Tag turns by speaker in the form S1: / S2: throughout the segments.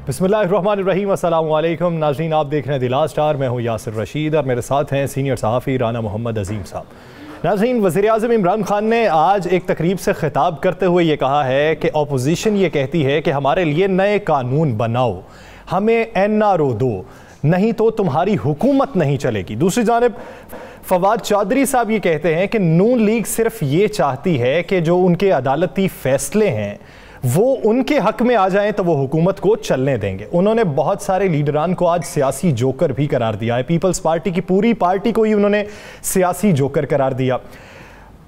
S1: बिस्मिल्लाहिर्रहमानिर्रहीम, अस्सलाम वालेकुम नाज़रीन, आप देख रहे हैं द लास्ट स्टार। मैं हूँ यासिर रशीद और मेरे साथ हैं सीनियर सहाफ़ी राना मोहम्मद अजीम साहब। नाज़रीन, वज़ीर-ए-आज़म इमरान खान ने आज एक तकरीब से ख़िताब करते हुए ये कहा है कि अपोजिशन ये कहती है कि हमारे लिए नए कानून बनाओ, हमें NRO दो, नहीं तो तुम्हारी हुकूमत नहीं चलेगी। दूसरी जानिब फवाद चौधरी साहब ये कहते हैं कि नून लीग सिर्फ ये चाहती है कि जो उनके अदालती फ़ैसले हैं वो उनके हक में आ जाएं तो वो हुकूमत को चलने देंगे। उन्होंने बहुत सारे लीडरान को आज सियासी जोकर भी करार दिया है। पीपल्स पार्टी की पूरी पार्टी को ही उन्होंने सियासी जोकर करार दिया।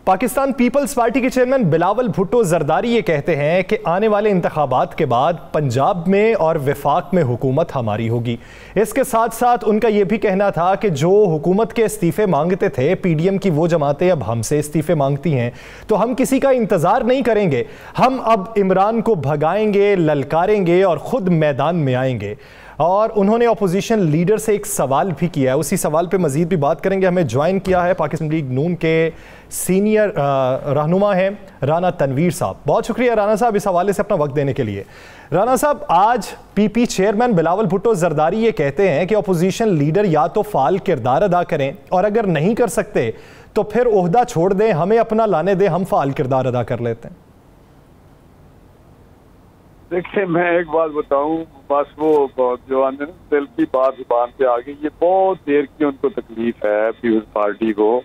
S1: पाकिस्तान पीपल्स पार्टी के चेयरमैन बिलावल भुट्टो जरदारी ये कहते हैं कि आने वाले इंतखाबात के बाद पंजाब में और वफाक में हुकूमत हमारी होगी। इसके साथ साथ उनका ये भी कहना था कि जो हुकूमत के इस्तीफ़े मांगते थे PDM की वो जमातें अब हमसे इस्तीफ़े मांगती हैं, तो हम किसी का इंतज़ार नहीं करेंगे, हम अब इमरान को भगाएंगे, ललकारेंगे और ख़ुद मैदान में आएंगे। और उन्होंने अपोजिशन लीडर से एक सवाल भी किया है, उसी सवाल पे मज़ीद भी बात करेंगे। हमें ज्वाइन किया है पाकिस्तान लीग नून के सीनियर रहनुमा हैं राना तनवीर साहब। बहुत शुक्रिया राना साहब इस हवाले से अपना वक्त देने के लिए। राना साहब, आज PP चेयरमैन बिलावल भुट्टो जरदारी ये कहते हैं कि अपोजिशन लीडर या तो फ़ाल किरदार अदा करें और अगर नहीं कर सकते तो फिर ओहदा छोड़ दें, हमें अपना लाने दें, हम फ़ाल किरदार अदा कर लेते हैं।
S2: देखिए, मैं एक बात बताऊं, बस वो जो आने दिल की बात जुबान पे आ गई, ये बहुत देर की उनको तकलीफ है पीपल्स पार्टी को।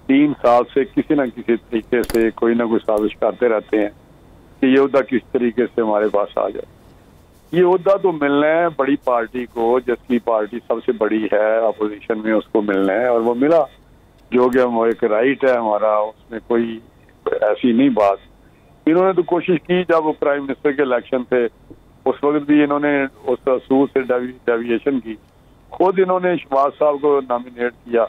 S2: 3 साल से किसी न किसी तरीके से कोई ना कोई साजिश करते रहते हैं कि ये उहदा किस तरीके से हमारे पास आ जाए। ये उहदा तो मिलना है बड़ी पार्टी को, जिसकी पार्टी सबसे बड़ी है अपोजिशन में, उसको मिलना है और वो मिला, जो कि हम एक राइट है हमारा, उसमें कोई ऐसी नहीं बात। इन्होंने तो कोशिश की, जब वो प्राइम मिनिस्टर के इलेक्शन थे उस वक्त भी इन्होंने उस असूल से डेविएशन की। खुद इन्होंने शहबाज साहब को नॉमिनेट किया,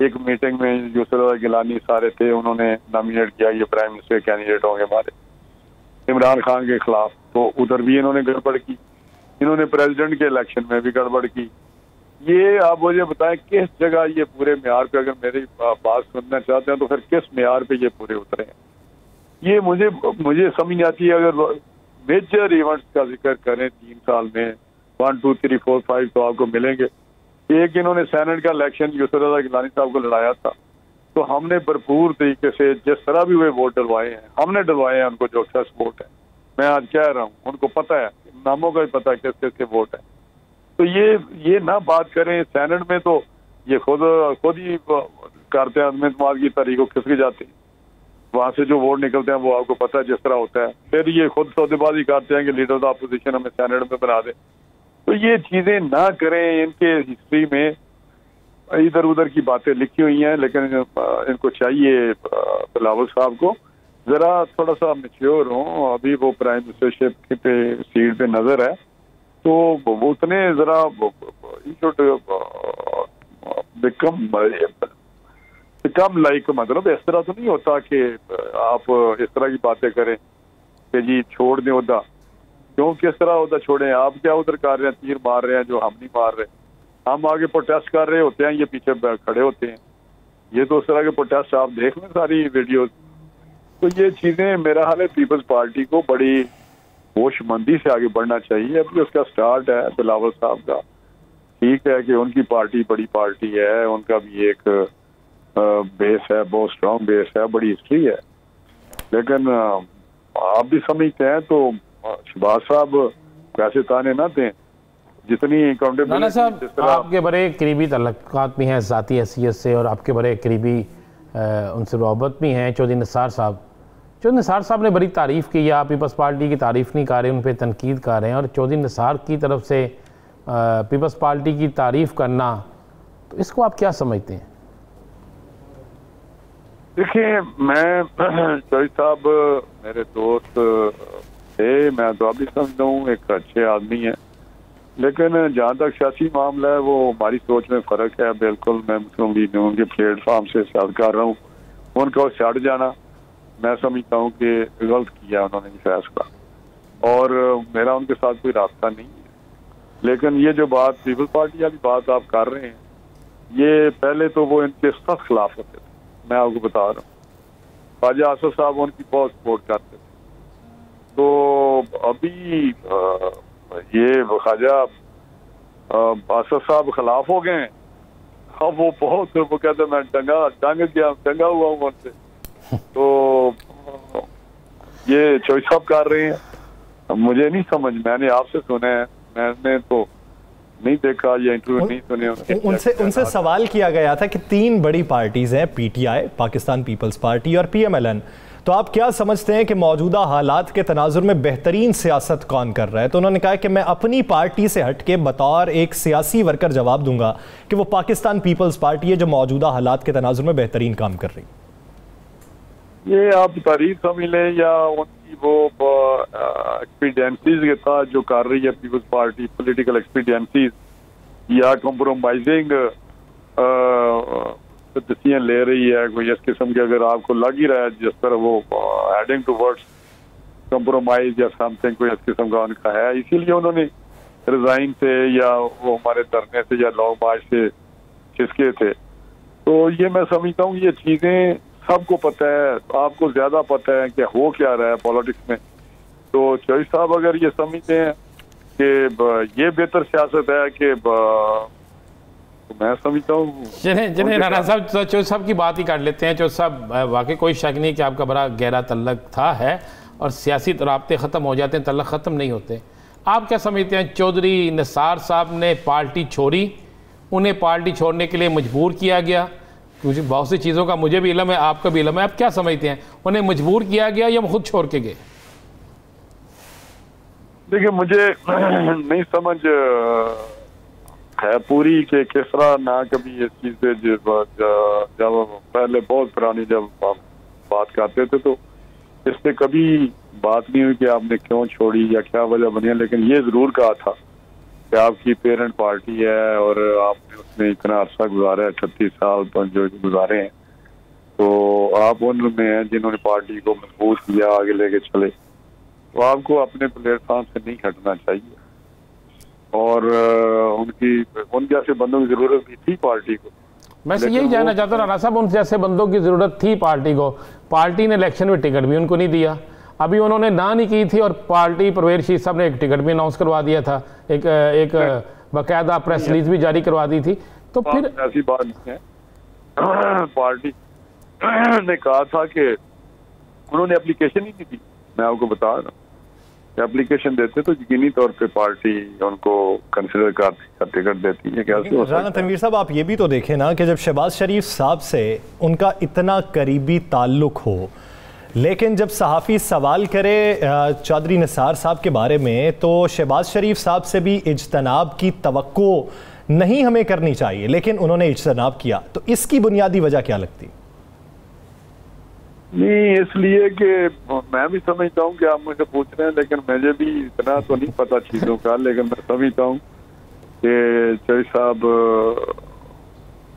S2: एक मीटिंग में यूसुफ गिलानी सारे थे, उन्होंने नॉमिनेट किया ये प्राइम मिनिस्टर कैंडिडेट होंगे हमारे इमरान खान के खिलाफ। तो उधर भी इन्होंने गड़बड़ की, इन्होंने प्रेसिडेंट के इलेक्शन में भी गड़बड़ की। ये आप मुझे बताएं किस जगह ये पूरे म्यार पे, अगर मेरी बात सुनना चाहते हैं तो फिर किस म्यार पे ये पूरे उतरे हैं, ये मुझे समझ नहीं आती है। अगर मेजर इवेंट्स का जिक्र करें 3 साल में 1 2 3 4 5 तो आपको मिलेंगे। एक इन्होंने सेनेट का इलेक्शन यूसुफ गिलानी साहब को लड़ाया था, तो हमने भरपूर तरीके से जिस तरह भी हुए वोट डलवाए हैं, हमने डलवाए हैं उनको जो एक्सेस वोट है। मैं आज कह रहा हूँ, उनको पता है, नामों का भी पता है किस किस के वोट है। तो ये ना बात करें, सेनेट में तो ये खुद ही करते हैं, अदम की तारीख को खिसक जाते हैं, वहां से जो वोट निकलते हैं वो आपको पता है जिस तरह होता है। फिर ये खुद सौदेबाजी करते हैं कि लीडर ऑफ अपोजिशन हमें सेनेट में बना दे। तो ये चीजें ना करें, इनके हिस्ट्री में इधर उधर की बातें लिखी हुई हैं, लेकिन इनको चाहिए बिलावल साहब को जरा थोड़ा सा मैच्योर हो। अभी वो प्राइम मिनिस्टरशिप पे सीट पे नजर है, तो वो उतने जरा कम लाइक, मतलब इस तरह तो नहीं होता कि आप इस तरह की बातें करें कि जी छोड़ दें उदा। क्यों किस तरह उदा छोड़ें? आप क्या उधर कर रहे हैं, तीर मार रहे हैं जो हम नहीं मार रहे। हम आगे प्रोटेस्ट कर रहे होते हैं, ये पीछे खड़े होते हैं। ये तो उस तरह के प्रोटेस्ट आप देख लें सारी वीडियोस। तो ये चीजें मेरा हाल है, पीपल्स पार्टी को बड़ी होशमंदी से आगे बढ़ना चाहिए। अभी उसका स्टार्ट है बिलावल साहब का। ठीक है कि उनकी पार्टी बड़ी पार्टी है, उनका भी एक बेस है, बहुत स्ट्रॉन्ग बेस है, बड़ी हिस्ट्री है, लेकिन आप भी समझते हैं तो शहबाज साहब वैसे ताने ना दें जितनी अकाउंटेबिलिटी।
S3: राना साहब, आपके बड़े करीबी तल्लुकात भी हैं ज़ाती हैसियत से, और आपके बड़े करीबी उनसे मोहब्बत भी हैं चौधरी निसार साहब। चौधरी निसार साहब ने बड़ी तारीफ़ की, आप पीपल्स पार्टी की तारीफ़ नहीं कर रहे, उन पर तनकीद कर रहे हैं, और चौधरी निसार की तरफ से पीपल्स पार्टी की तारीफ़ करना, तो इसको आप क्या समझते हैं?
S2: देखिए, मैं चौधरी साहब मेरे दोस्त थे, मैं तो अभी समझता हूँ एक अच्छे आदमी है, लेकिन जहाँ तक सियासी मामला है वो हमारी सोच में फ़र्क है। बिल्कुल मैं मुस्लिम लीग उनके प्लेटफॉर्म से साथ कर रहा हूँ। उनका छड़ जाना मैं समझता हूँ कि गलत किया उन्होंने फैसला, और मेरा उनके साथ कोई रास्ता नहीं है। लेकिन ये जो बात पीपल्स पार्टी वाली बात आप कर रहे हैं, ये पहले तो वो इनके सख्त खिलाफ होते थे, मैं आपको बता रहा हूँ। ख्वाजा आसफ साहब उनकी बहुत सपोर्ट करते थे। तो अभी ये ख्वाजा आसफ साहब खिलाफ हो गए। अब वो बहुत वो कहते मैं दंगा हुआ हूँ उनसे। तो ये चौधरी साहब कर रहे हैं, मुझे नहीं समझ, मैंने आपसे सुना है, मैंने तो नहीं देखा ये इंटरव्यू, नहीं सुने।
S1: उनसे सवाल किया गया था कि 3 बड़ी पार्टीज हैं, पीटीआई, पाकिस्तान पीपल्स पार्टी और पीएमएलएन, तो आप क्या समझते हैं कि मौजूदा हालात के तनाजुर में बेहतरीन सियासत कौन कर रहा है? तो उन्होंने कहा कि मैं अपनी पार्टी से हटके बतौर एक सियासी वर्कर जवाब दूंगा कि वो पाकिस्तान पीपल्स पार्टी है जो मौजूदा हालात के तनाजुर में बेहतरीन काम कर रही।
S2: ये आप तारीफ समझ लें या उनकी वो एक्सपीडियंसीज के साथ जो कर रही है पीपल्स पार्टी, पॉलिटिकल एक्सपीडियंसीज या कंप्रोमाइजिंग डिसीजन ले रही है कोई इस किस्म के, अगर आपको लग ही रहा है जिस तरह वो हेडिंग टुवर्ड्स कंप्रोमाइज या समथिंग कोई इस किस्म का उनका है, इसीलिए उन्होंने रिजाइन से या वो हमारे धरने से या लॉन्ग मार्च से खिसके थे। तो ये मैं समझता हूँ ये चीजें सबको पता है, आपको ज्यादा पता है कि हो क्या रहा है पॉलिटिक्स में। तो चौधरी साहब अगर ये समझते हैं कि ये बेहतर सियासत है कि तो मैं समझता हूँ।
S3: चलिए राणा साहब, चौधरी साहब की बात ही काट लेते हैं। चौधरी साहब, वाकई कोई शक नहीं कि आपका बड़ा गहरा तल्लक था है और सियासी राब्ते ख़त्म हो जाते हैं, तल्लक ख़त्म नहीं होते। आप क्या समझते हैं, चौधरी निसार साहब ने पार्टी छोड़ी, उन्हें पार्टी छोड़ने के लिए मजबूर किया गया? क्योंकि बहुत सी चीज़ों का मुझे भी इल्म है, आपका भी इल्म है, आप क्या समझते हैं, उन्हें मजबूर किया गया या वो खुद छोड़ के गए?
S2: देखिए मुझे नहीं समझ है पूरी के किस तरह ना कभी इस चीज से जब पहले बहुत पुरानी जब बात करते थे तो इस पे कभी बात नहीं हुई कि आपने क्यों छोड़ी या क्या वजह बनी है, लेकिन ये जरूर कहा था कि आपकी पेरेंट पार्टी है और आपने उसमें इतना अर्सा गुजारा है, 36 साल जो गुजारे हैं, तो आप उनमें हैं जिन्होंने पार्टी को मजबूत किया, आगे लेके चले, तो आपको अपने प्लेटफॉर्म से नहीं हटना चाहिए। और उन जैसे बंदों की जरूरत भी थी पार्टी को।
S3: मैं यही जानना चाहता हूँ राणा साहब, उन जैसे बंदों की जरूरत थी पार्टी को, पार्टी ने इलेक्शन में टिकट भी उनको नहीं दिया, अभी उन्होंने ना नहीं की थी और पार्टी परवेज शीर साहब ने एक टिकट भी अनाउंस करवा दिया था, एक बाकायदा प्रेस रिलीज भी जारी करवा दी थी। तो फिर
S2: ऐसी बात नहीं है, पार्टी ने कहा था कि उन्होंने एप्लीकेशन ही नहीं दी। मैं आपको बता रहा हूँ, एप्लीकेशन देते तो यकीनी तौर पे पार्टी उनको कंसिडर करती, टिकट देती है। कैसे
S1: राना तनवीर साहब, आप ये भी तो देखें ना कि जब शहबाज शरीफ साहब से उनका इतना करीबी ताल्लुक हो, लेकिन जब सहाफ़ी सवाल करे चौधरी निसार साहब के बारे में तो शहबाज शरीफ साहब से भी इज्तनाब की तवक्को नहीं हमें करनी चाहिए, लेकिन उन्होंने इज्तनाब किया, तो इसकी बुनियादी वजह क्या लगती?
S2: नहीं, इसलिए कि मैं भी समझता हूँ कि आप मुझे पूछ रहे हैं, लेकिन मुझे भी इतना तो नहीं पता चीज़ों का, लेकिन मैं समझता हूँ कि चौधरी साहब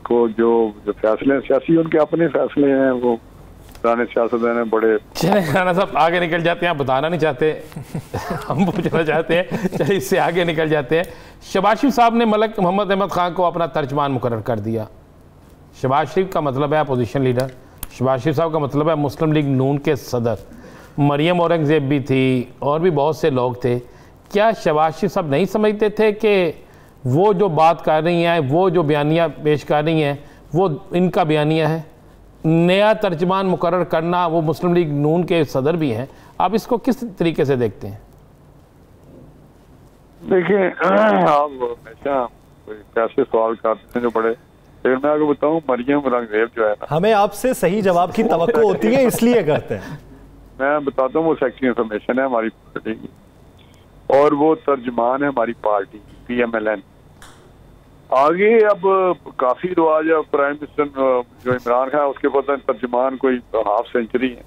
S2: को जो फैसले हैं सियासी, उनके अपने फैसले हैं, वो पुराने सियासतदान हैं बड़े।
S3: चलिए राणा साहब आगे निकल जाते हैं, आप बताना नहीं चाहते हम पूछना चाहते हैं, चलिए इससे आगे निकल जाते हैं। शहबाज शरीफ साहब ने मलिक मोहम्मद अहमद खान को अपना तर्जमान मुकर्रर कर दिया। शहबाज शरीफ का मतलब है अपोजिशन लीडर, शहबाज शरीफ साहब का मतलब है मुस्लिम लीग नून के सदर। मरियम औरंगज़ेब भी थी और भी बहुत से लोग थे। क्या शहबाज शरीफ साहब नहीं समझते थे कि वो जो बात कर रही हैं, वो जो बयानिया पेश कर रही हैं, वो इनका बयानिया है? नया तर्जमान मुकर्रर करना, वो मुस्लिम लीग नून के सदर भी हैं, आप इसको किस तरीके से देखते हैं?
S2: देखिए, आप हमेशा कैसे सवाल करते हैं जो बड़े, फिर मैं आपको बताऊं, मरियम औरंगज़ेब जो है ना, हमें
S1: आपसे सही जवाब की तवक्को होती है इसलिए करते हैं।
S2: मैं बताता हूँ, वो सेक्रेटरी इंफॉर्मेशन है हमारी पार्टी की और वो तर्जमान है हमारी पार्टी पीएमएलएन। आगे अब काफी रिवाज है, प्राइम मिनिस्टर जो इमरान खान उसके बाद तर्जमान कोई हाफ सेंचुरी है,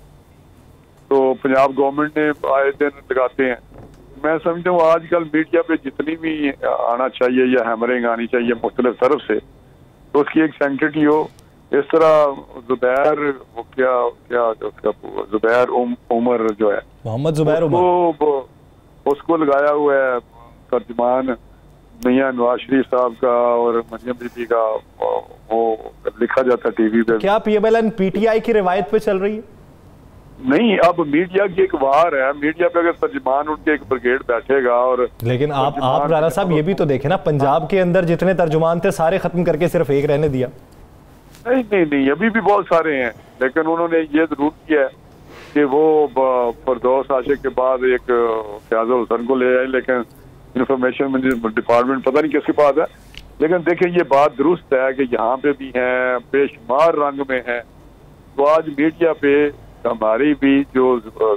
S2: तो पंजाब गवर्नमेंट ने आए दिन लगाते हैं। मैं समझता हूँ आजकल मीडिया पे जितनी भी आना चाहिए या हैमरिंग आनी चाहिए मुख्तलिफ तरफ से, तो उसकी एक सेंटिटी हो। इस तरह जुबैर, वो क्या उसका जुबैर उमर जो है,
S1: मोहम्मद जुबैर उमर,
S2: उसको लगाया हुआ है तर्जमान मियां नवाज शरीफ साहब का और मरियम बीबी का, वो लिखा जाता है टीवी पे।
S1: क्या पीएमएलएन पीटीआई की रिवायत पे चल रही है?
S2: नहीं, अब मीडिया की एक वार है, मीडिया पे अगर तर्जुमान उनके एक ब्रिगेड बैठेगा और
S1: लेकिन आप राणा साहब ये भी तो देखें ना, पंजाब के अंदर जितने तर्जुमान थे सारे खत्म करके सिर्फ एक रहने दिया।
S2: नहीं, अभी भी बहुत सारे हैं, लेकिन उन्होंने ये जरूर किया है कि वो फरदौस आशिक के बाद एक फयाजुल हुसैन को ले आए, लेकिन इंफॉर्मेशन डिपार्टमेंट पता नहीं किसके पास है। लेकिन देखें, ये बात दुरुस्त है कि यहाँ पे भी हैं, बेशुमार रंग में है। तो आज मीडिया पे हमारी भी जो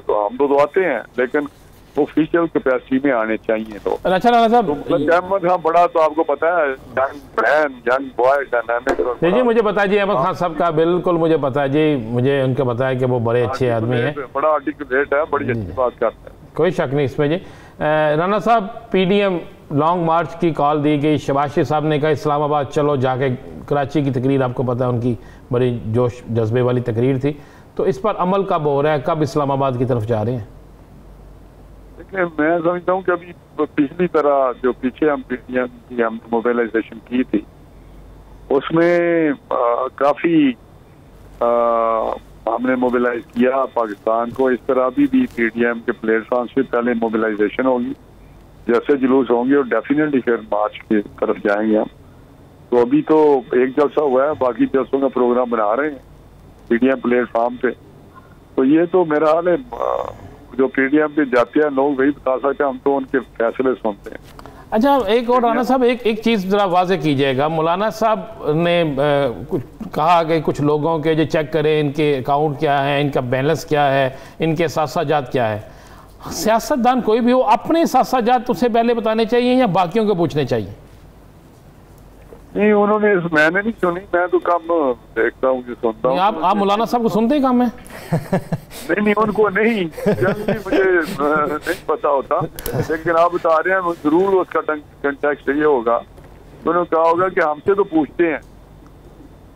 S2: हम तो आते हैं, लेकिन ऑफिशियल कैपेसिटी में आने चाहिए। तो
S3: अच्छा राणा साहब,
S2: अहमद खान बड़ा तो आपको पता है, यंग बॉय डायनामिक।
S3: जी मुझे पता है जी, अहमद खान साहब का बिल्कुल मुझे पता है जी, मुझे उनका पता है कि वो बड़े अच्छे आदमी हैं,
S2: बड़ा आर्टिकुलेट है, बड़ी अच्छी बात करते हैं,
S3: कोई शक नहीं इसमें जी। राणा साहब, पीडीएम लॉन्ग मार्च की कॉल दी गई, शहबाज शरीफ साहब ने कहा इस्लामाबाद चलो, जाके कराची की तकरीर आपको पता है उनकी बड़ी जोश जज्बे वाली तकरीर थी, तो इस पर अमल कब हो रहा है, कब इस्लामाबाद की तरफ जा रहे हैं?
S2: देखिए, मैं समझता हूँ कि अभी पिछली तरह जो पीछे हम पीडीएम की हम मोबिलाइजेशन की थी, उसमें काफी हमने मोबिलाइज किया पाकिस्तान को। इस तरह अभी भी पीडीएम के प्लेटफॉर्म से पहले मोबिलाइजेशन होगी, जैसे जुलूस होंगे और डेफिनेटली फिर मार्च की तरफ जाएंगे हम। तो अभी तो एक जलसा हुआ है, बाकी जलसों का प्रोग्राम बना रहे हैं पीडीएम प्लेटफॉर्म पे। तो ये तो मेरा हाल है, जो पीडीएम पे जाते हैं लोग वही बता सकते हैं, हम तो उनके फैसले सुनते हैं।
S3: अच्छा, एक और राणा साहब, एक चीज़ ज़रा वाज़ेह कीजिएगा, मौलाना साहब ने कुछ कहा कि कुछ लोगों के जो चेक करें इनके अकाउंट क्या है, इनका बैलेंस क्या है, इनके सासाजात क्या है। सियासतदान कोई भी हो, अपने सासाजात उससे पहले बताने चाहिए या बाकियों को पूछने चाहिए?
S2: नहीं, उन्होंने मैंने नहीं सुनी, मैं तो कम देखता हूँ, सुनता हूँ।
S3: आप मौलाना साहब को सुनते हैं कम है?
S2: नहीं, उनको नहीं, जल्दी मुझे नहीं पता होता, लेकिन आप बता रहे हैं जरूर उसका कंटेक्स्ट ये होगा। उन्होंने कहा होगा कि हमसे तो पूछते हैं,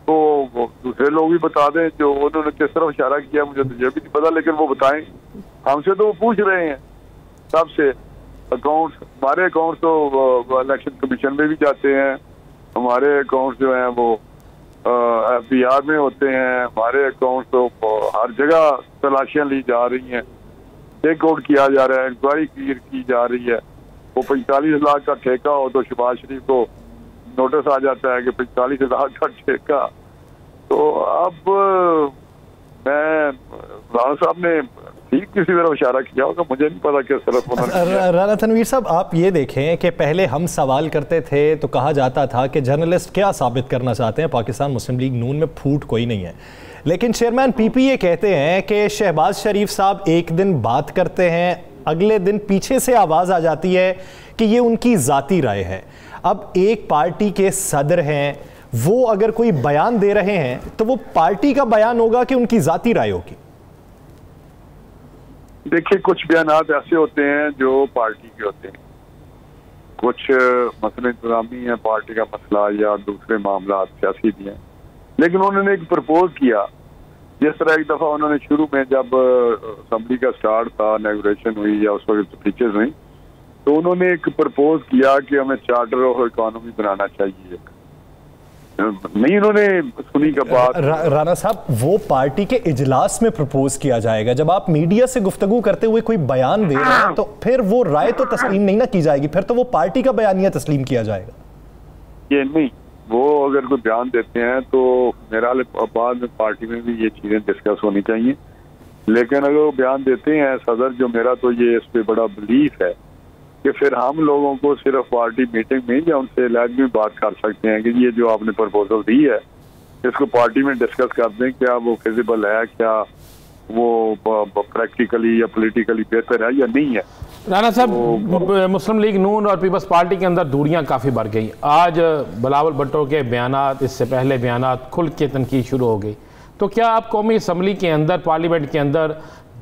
S2: तो दूसरे लोग भी बता दें जो उन्होंने किस तरफ इशारा किया, मुझे तो ये भी नहीं पता, लेकिन वो बताएं। हमसे तो वो पूछ रहे हैं सबसे, अकाउंट, हमारे अकाउंट तो इलेक्शन कमीशन में भी जाते हैं, हमारे अकाउंट जो हैं वो FBR में होते हैं, हमारे अकाउंट तो हर जगह तलाशियां ली जा रही हैं, टेक आउट किया जा रहा है, इंक्वायरी की जा रही है। वो 45 लाख का ठेका हो तो शहबाज शरीफ को नोटिस आ जाता है कि 45 लाख का ठेका। तो अब मैं, राणा साहब ने ठीक किसी तरफ इशारा किया होगा, मुझे नहीं पता किस तरफ उन्होंने।
S1: राणा तनवीर साहब, आप ये देखें कि पहले हम सवाल करते थे तो कहा जाता था कि जर्नलिस्ट क्या साबित करना चाहते हैं, पाकिस्तान मुस्लिम लीग नून में फूट कोई नहीं है। लेकिन चेयरमैन PPA कहते हैं कि शहबाज शरीफ साहब एक दिन बात करते हैं, अगले दिन पीछे से आवाज़ आ जाती है कि ये उनकी ज़ाती राय है। अब एक पार्टी के सदर हैं, वो अगर कोई बयान दे रहे हैं तो वो पार्टी का बयान होगा कि उनकी ज़ाती राय होगी?
S2: देखिए, कुछ बयानात ऐसे होते हैं जो पार्टी के होते हैं, कुछ मसले इंतजामी है, पार्टी का मसला या दूसरे मामला सियासी भी हैं। लेकिन उन्होंने एक प्रपोज किया, जिस तरह एक दफ़ा उन्होंने शुरू में जब असेंबली का स्टार्ट था, इनॉग्रेशन हुई या उस वक्त स्पीचेस हुई, तो उन्होंने एक प्रपोज किया कि हमें चार्टर ऑफ इकोनॉमी बनाना चाहिए। नहीं, उन्होंने सुनी का बात।
S1: राणा साहब, वो पार्टी के इजलास में प्रपोज किया जाएगा। जब आप मीडिया से गुफ्तगू करते हुए कोई बयान दे रहे हैं तो फिर वो राय तो तस्लीम नहीं ना की जाएगी, फिर तो वो पार्टी का बयानिया तस्लीम किया जाएगा।
S2: ये नहीं, वो अगर कोई बयान देते हैं तो मेरा बाद में पार्टी में भी ये चीजें डिस्कस होनी चाहिए। लेकिन अगर वो बयान देते हैं सदर, जो मेरा तो ये इस पे बड़ा बिलीफ है कि फिर हम लोगों को सिर्फ पार्टी मीटिंग में या उनसे लाजमी बात कर सकते हैं कि ये जो आपने प्रपोजल दी है इसको पार्टी में डिस्कस कर दें, क्या वो फिजिबल है, क्या वो प्रैक्टिकली या पॉलिटिकली बेहतर है या नहीं है।
S3: राणा साहब, मुस्लिम लीग नून और पीपल्स पार्टी के अंदर दूरियां काफ़ी बढ़ गई। आज बिलावल भुट्टो के बयानात, इससे पहले बयानात, खुल के तनकीद शुरू हो गई। तो क्या आप कौमी असम्बली के अंदर, पार्लियामेंट के अंदर,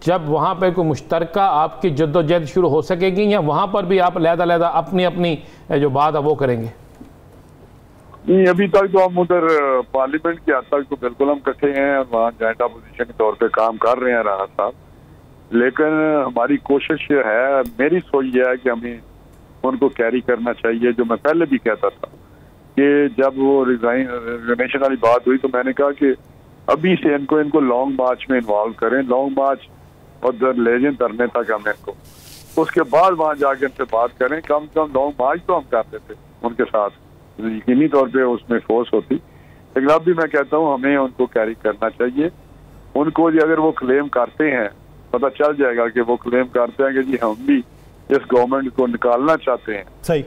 S3: जब वहाँ पर कोई मुश्तरका आपकी जद्दोजहद शुरू हो सकेगी, या वहाँ पर भी आप अलग-अलग अपनी अपनी जो बात है वो करेंगे?
S2: नहीं, अभी तक तो हम उधर पार्लियामेंट के हद तक तो बिल्कुल हम इकट्ठे हैं और वहाँ जॉइंट अपोजिशन के तौर पे काम कर रहे हैं राणा साहब। लेकिन हमारी कोशिश है, मेरी सोच यह है कि हमें उनको कैरी करना चाहिए। जो मैं पहले भी कहता था कि जब वो रिजाइनेशन वाली बात हुई तो मैंने कहा कि अभी से इनको लॉन्ग मार्च में इन्वॉल्व करें, लॉन्ग मार्च और ले जाएं धरने तक हम इनको, उसके बाद वहां जाके उनसे बात करें। कम से कम लॉन्ग मार्च तो हम करते थे उनके साथ, यकीनी तौर पे उसमें फोर्स होती, लेकिन अब भी मैं कहता हूँ हमें उनको कैरी करना चाहिए। उनको अगर वो क्लेम करते हैं, पता चल जाएगा कि वो क्लेम करते हैं कि जी हम भी इस गवर्नमेंट को निकालना चाहते हैं,
S1: सही,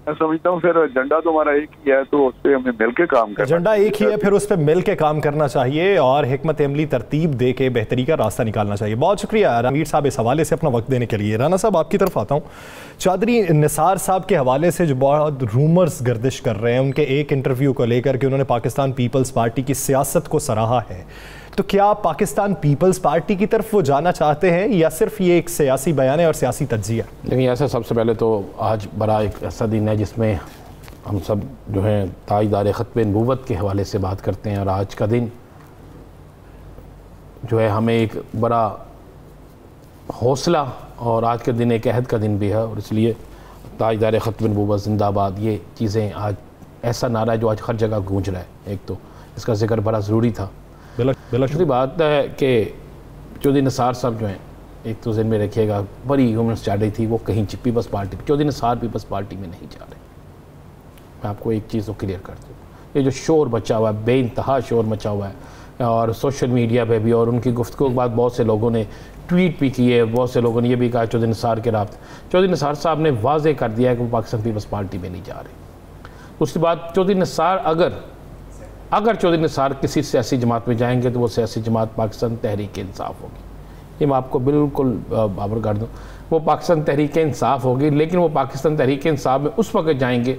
S2: मैं समझता हूँ फिर एजेंडा तो हमारा एक ही है, तो उस पर हमें मिलकर काम करना,
S1: एजेंडा एक ही है, फिर उस पर मिल के काम करना चाहिए और हिकमत अमली तरतीब दे के बेहतरी का रास्ता निकालना चाहिए। बहुत शुक्रिया रणवीर साहब इस हवाले से अपना वक्त देने के लिए। राना साहब आपकी तरफ आता हूँ। चौधरी निसार साहब के हवाले से जो बहुत रूमर्स गर्दिश कर रहे हैं, उनके एक इंटरव्यू को लेकर के उन्होंने पाकिस्तान पीपल्स पार्टी की सियासत को सराहा है, तो क्या पाकिस्तान पीपल्स पार्टी की तरफ वो जाना चाहते हैं या सिर्फ ये एक सियासी बयान है और सियासी तज्जिया?
S3: लेकिन ऐसा सबसे पहले तो आज बड़ा एक ऐसा दिन है जिसमें हम सब जो है ताजदार ख़त्म नबूवत के हवाले से बात करते हैं, और आज का दिन जो है हमें एक बड़ा हौसला, और आज के दिन एक अहद का दिन भी है, और इसलिए ताजदार ख़त्म नबूवत जिंदाबाद, ये चीज़ें आज ऐसा नारा है जो आज हर जगह गूंज रहा है। एक तो इसका जिक्र बड़ा ज़रूरी था। दूसरी बात है कि चौधरी निसार साहब जो हैं, एक तो ज़हन में रखिएगा, बड़ी ह्यूमन स्ट्रैटेजी थी, वो कहीं people's party, Chaudhry Nisar people's party में नहीं जा रहे। मैं आपको एक चीज़ तो क्लियर कर दूँ, ये जो शोर मचा हुआ है, बेइंतहा शोर मचा हुआ है, और सोशल मीडिया पे भी, और उनकी गुफ्तगू के बाद बहुत से लोगों ने ट्वीट भी किए, बहुत से लोगों ने ये भी कहा चौधरी निसार के राब्ते, चौधरी निसार साहब ने वाज़े कर दिया है कि वो पाकिस्तान पीपल्स पार्टी में नहीं जा रहे। उसके बाद चौधरी निसार अगर चौधरी निसार किसी सियासी जमात में जाएंगे तो वो सियासी जमात पाकिस्तान तहरीक इंसाफ होगी, ये मैं आपको बिल्कुल बाबर कर दूँ, वो पाकिस्तान तहरीक इंसाफ होगी। लेकिन वो पाकिस्तान तहरीक इंसाफ में उस वक्त जाएंगे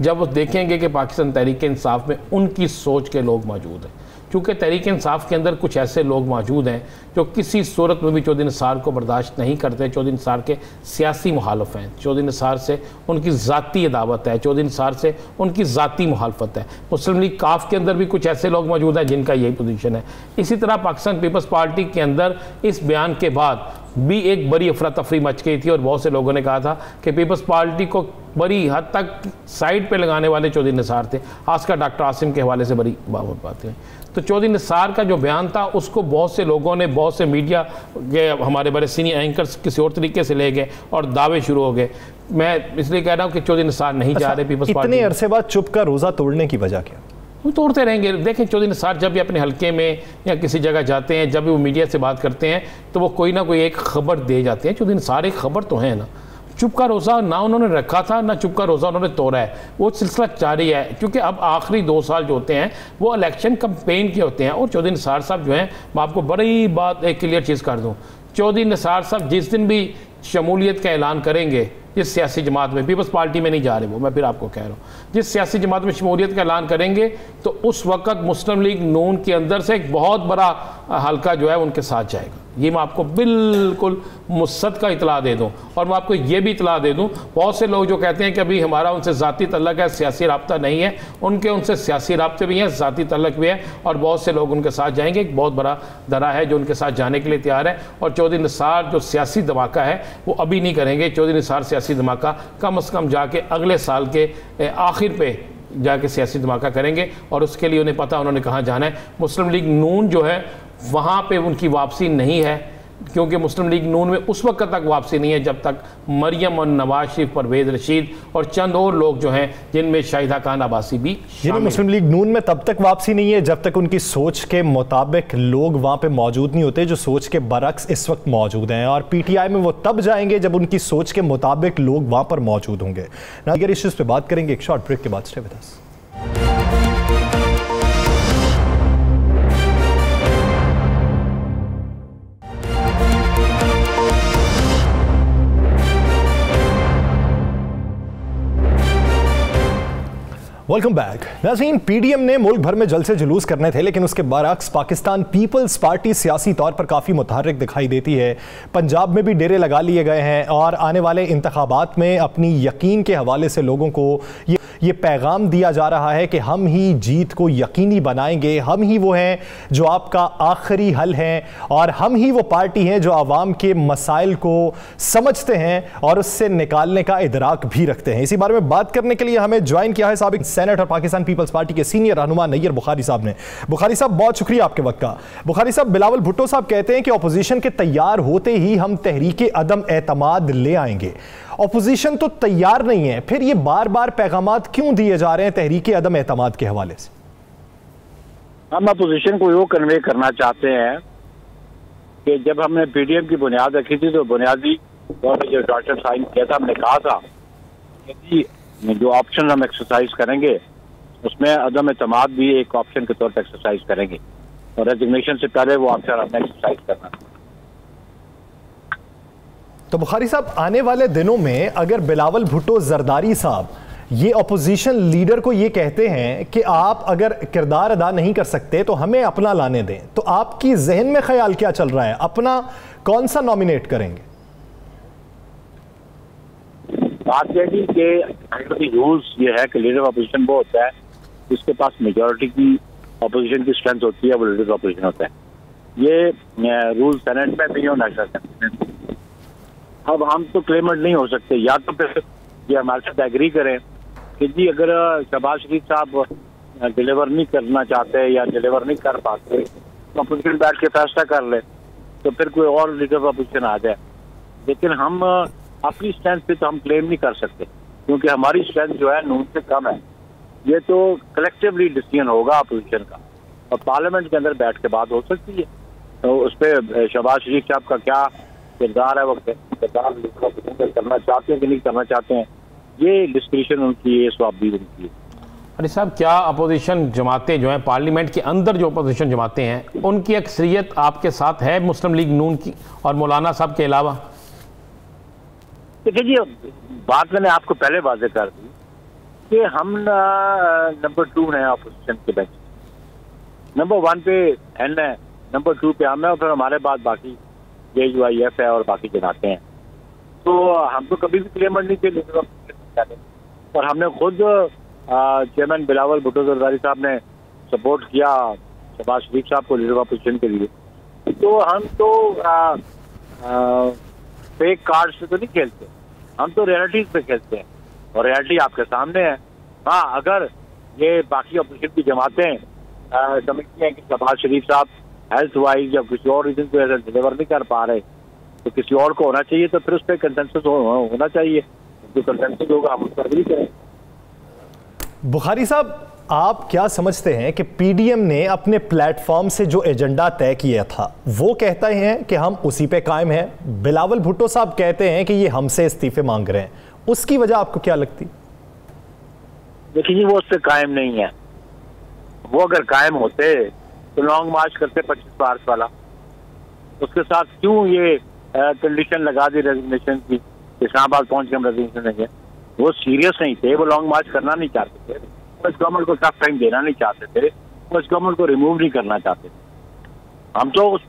S3: जब वो देखेंगे कि पाकिस्तान तहरीक इंसाफ में उनकी सोच के लोग मौजूद हैं, क्योंकि तहरीक इंसाफ के अंदर कुछ ऐसे लोग मौजूद हैं जो किसी सूरत में भी चौधरी निसार को बर्दाश्त नहीं करते, चौधरी निसार के सियासी मुखालफ हैं, चौधरी निसार से उनकी ज़ाती अदावत है, चौधरी निसार से उनकी ज़ाती मुखालफत है। मुस्लिम लीग काफ के अंदर भी कुछ ऐसे लोग मौजूद हैं जिनका यही पोजीशन है। इसी तरह पाकिस्तान पीपल्स पार्टी के अंदर इस बयान के बाद भी एक बड़ी अफरा तफरी मच गई थी, और बहुत से लोगों ने कहा था कि पीपल्स पार्टी को बड़ी हद तक साइड पे लगाने वाले चौधरी निसार थे, खासकर डॉक्टर आसिम के हवाले से बड़ी बातें। तो चौधरी निसार का जो बयान था उसको बहुत से लोगों ने, बहुत से मीडिया के हमारे बड़े सीनियर एंकर्स किसी और तरीके से ले गए और दावे शुरू हो गए। मैं इसलिए कह रहा हूँ कि चौधरी निसार नहीं जा रहे पीपल्स पार्टी।
S1: इतने अरसे बाद चुप का रोज़ा तोड़ने की वजह क्या?
S3: वो तोड़ते रहेंगे। देखें, चौधरी निसार जब भी अपने हल्के में या किसी जगह जाते हैं, जब भी वो मीडिया से बात करते हैं, तो वो कोई ना कोई एक खबर दे जाते हैं। चौधरी निसार एक खबर तो है ना, चुप का रोज़ा ना उन्होंने रखा था, ना चुप का रोज़ा उन्होंने तोड़ा है, वो सिलसिला जारी है। क्योंकि अब आखिरी 2 साल जो होते हैं वो इलेक्शन कैंपेन के होते हैं, और चौधरी निसार साहब जो हैं, मैं आपको बड़ी बात एक क्लियर चीज़ कर दूँ, चौधरी निसार साहब जिस दिन भी शमूलियत का ऐलान करेंगे जिस सियासी जमात में, पीपल्स पार्टी में नहीं जा रहे, वो मैं फिर आपको कह रहा हूँ, जिस सियासी जमात में शमूलियत का ऐलान करेंगे तो उस वक्त मुस्लिम लीग नून के अंदर से एक बहुत बड़ा हल्का जो है उनके साथ जाएगा। ये मैं आपको बिल्कुल मुस्सद का इतला दे दूँ। और मैं आपको ये भी इतला दे दूँ, बहुत से लोग जो कहते हैं कि अभी हमारा उनसे ज़ाती तल्लक है, सियासी राब्ता नहीं है, उनसे सियासी राब्ते भी हैं, ज़ाती तल्लक भी है, और बहुत से लोग उनके साथ जाएंगे। एक बहुत बड़ा दरा है जो उनके साथ जाने के लिए तैयार है। और चौधरी निसार जो सियासी धमाका है वो अभी नहीं करेंगे। चौधरी निसार सियासी धमाका कम से कम जाके अगले साल के आखिर पे जाके सियासी धमाका करेंगे, और उसके लिए उन्हें पता उन्होंने कहाँ जाना है। मुस्लिम लीग नून जो है वहाँ पे उनकी वापसी नहीं है, क्योंकि मुस्लिम लीग नून में उस वक्त तक वापसी नहीं है जब तक मरियम और नवाज शरीफ, परवेज़ रशीद और चंद और लोग जो हैं, जिनमें शाहिदा खान अब्बासी भी शामिल।
S1: मुस्लिम लीग नून में तब तक वापसी नहीं है जब तक उनकी सोच के मुताबिक लोग वहाँ पे मौजूद नहीं होते जो सोच के बरक्स इस वक्त मौजूद हैं, और पीटीआई में वो तब जाएंगे जब उनकी सोच के मुताबिक लोग वहाँ पर मौजूद होंगे। अगर इश्यूज़ पे बात करेंगे एक शॉर्ट ब्रेक के बाद। Stay with us. Welcome back. नाज़रीन, पीडीएम ने मुल्क भर में जलसे जुलूस करने थे, लेकिन उसके बरअक्स पाकिस्तान पीपल्स पार्टी सियासी तौर पर काफ़ी मुतहर्रिक दिखाई देती है। पंजाब में भी डेरे लगा लिए गए हैं, और आने वाले इंतखाबात में अपनी यकीन के हवाले से लोगों को ये पैगाम दिया जा रहा है कि हम ही जीत को यकीनी बनाएंगे, हम ही वो हैं जो आपका आखिरी हल हैं, और हम ही वो पार्टी हैं जो आवाम के मसाइल को समझते हैं और उससे निकालने का इदराक भी रखते हैं। इसी बारे में बात करने के लिए हमें ज्वाइन किया है साबिक सेनेट और पाकिस्तान पीपल्स पार्टी के सीनियर रहनुमा नैयर बुखारी साहब ने। बुखारी साहब, बहुत शुक्रिया आपके वक्त का। बुखारी साहब, बिलावल भुट्टो साहब कहते हैं कि अपोजिशन के तैयार होते ही हम तहरीक अदम एतमाद ले आएंगे। अपोजिशन तो तैयार नहीं है, फिर ये बार बार पैगामात क्यों दिए जा रहे हैं तहरीक अदम एतमाद के हवाले से?
S4: हम अपोजिशन को यो कन्वे करना चाहते हैं कि जब हमने पीडीएम की बुनियाद रखी थी तो बुनियादी तौर पर जो डॉक्टर साइन किया था, हमने कहा था कि जो ऑप्शन हम एक्सरसाइज करेंगे उसमें अदम एतमाद भी एक ऑप्शन के तौर पर एक्सरसाइज करेंगे और रेजिग्नेशन से पहले वो ऑप्शन हमने एक्सरसाइज करना।
S1: तो बुखारी साहब, आने वाले दिनों में अगर बिलावल भुट्टो जरदारी साहब ये अपोजिशन लीडर को ये कहते हैं कि आप अगर किरदार अदा नहीं कर सकते तो हमें अपना लाने दें, तो आपकी जहन में ख्याल क्या चल रहा है? अपना कौन सा नॉमिनेट करेंगे?
S4: बात यह थी कि रूल्स ये है कि लीडर ऑफ अपोजिशन वो होता है जिसके पास मेजोरिटी की अपोजिशन की स्ट्रेंथ होती है, वो लीडर ऑफ अपोजिशन होता है। ये रूल सेनेट में भी हो, नेशनल असेंबली में। अब हम तो क्लेमेंट नहीं हो सकते, या तो फिर ये हमारे साथ एग्री करें कि जी अगर शहबाज शरीफ साहब डिलीवर नहीं करना चाहते या डिलीवर नहीं कर पाते तो अपोजिशन बैठ के फैसला कर ले, तो फिर कोई और लीडर ऑफ अपोजिशन आ जाए। लेकिन हम अपनी स्ट्रेंथ पे तो हम क्लेम नहीं कर सकते क्योंकि हमारी स्ट्रेंथ जो है नून से कम है। ये तो कलेक्टिवली डिसीजन होगा अपोजिशन का और पार्लियामेंट के अंदर बैठ के बात हो सकती है। तो उस पर शहबाज शरीफ साहब का क्या किरदार है, वो किरदार करना चाहते हैं कि नहीं करना चाहते हैं, ये डिस्कशन उनकी है, स्वाबी उनकी है।
S3: अरे साहब, क्या अपोजिशन जमातें जो हैं पार्लियामेंट के अंदर जो अपोजिशन जमातें हैं उनकी अक्सरियत आपके साथ है मुस्लिम लीग नून की और मौलाना साहब के अलावा?
S4: देखिए जी, बात मैंने आपको पहले वाज़ेह कर दी कि हम नंबर 2 हैं अपोजिशन के बेंच, नंबर 1 पे एन है, नंबर 2 पे हम है और फिर हमारे बाद बाकी JUIF है और बाकी जमातें हैं। तो हम तो कभी भी क्लेमर नहीं थे लीडर ऑफ और हमने खुद चेयरमैन बिलावल भुट्टो जरदारी साहब ने सपोर्ट किया शहबाज शरीफ साहब को लीडर ऑफ अपोजिशन के लिए। तो हम तो फेक कार्ड से तो नहीं खेलते, हम तो रियलिटीज पे खेलते हैं और रियलिटी आपके सामने है। हाँ, अगर ये बाकी अपोजिशन की जमातें समझती हैं कि शहबाज शरीफ साहब हेल्थ वाइज या किसी और रीजन को ऐसा डिलीवर नहीं कर पा रहे तो किसी और को होना चाहिए, तो फिर उस पर कंसेंसस होना चाहिए। जो कंसेंसस होगा हम उस पर भी करें।
S1: बुखारी साहब, आप क्या समझते हैं कि पीडीएम ने अपने प्लेटफॉर्म से जो एजेंडा तय किया था वो कहते हैं कि हम उसी पे कायम हैं, बिलावल भुट्टो साहब कहते हैं कि ये हमसे इस्तीफे मांग रहे हैं, उसकी वजह आपको क्या लगती?
S4: देखिए, वो उससे कायम नहीं है। वो अगर कायम होते तो लॉन्ग मार्च करते 25 मार्च वाला। उसके साथ क्यों ये कंडीशन लगा दी रेजिग्नेशन की, इस्लामाबाद पहुंच के हम रेजिग्नेशन देंगे? वो सीरियस नहीं थे, वो लॉन्ग मार्च करना नहीं चाहते थे, वो इस गवर्नमेंट को टफ टाइम देना नहीं चाहते थे, वो इस गवर्नमेंट को रिमूव नहीं करना चाहते थे। हम तो उस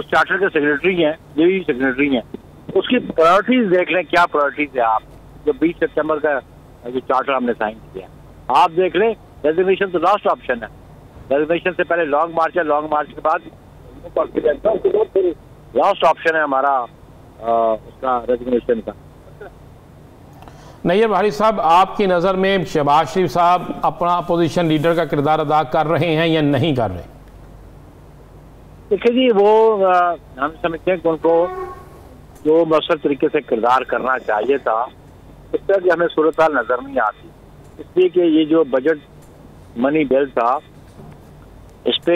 S4: चार्टर के सेक्रेटरी हैं, यही सेक्रेटरी हैं। उसकी प्रायोरिटीज देख लें, क्या प्रायोरिटीज है। आप जो 20 सितंबर का जो चार्टर हमने साइन किया, आप देख लें, रेजिग्नेशन तो लास्ट ऑप्शन है। रेजिग्नेशन से पहले लॉन्ग मार्च है, लॉन्ग मार्च के बाद लास्ट ऑप्शन है हमारा उसका रेजिग्नेशन का।
S3: नैयर बुखारी साहब, आपकी नज़र में शहबाज शरीफ साहब अपना अपोजिशन लीडर का किरदार अदा कर रहे हैं या नहीं कर रहे?
S4: देखिए जी, वो हम समझते हैं कि उनको जो मौसर तरीके से किरदार करना चाहिए था इस तरह की हमें सूरत हाल नजर नहीं आती, इसलिए कि ये जो बजट मनी बिल था इस पे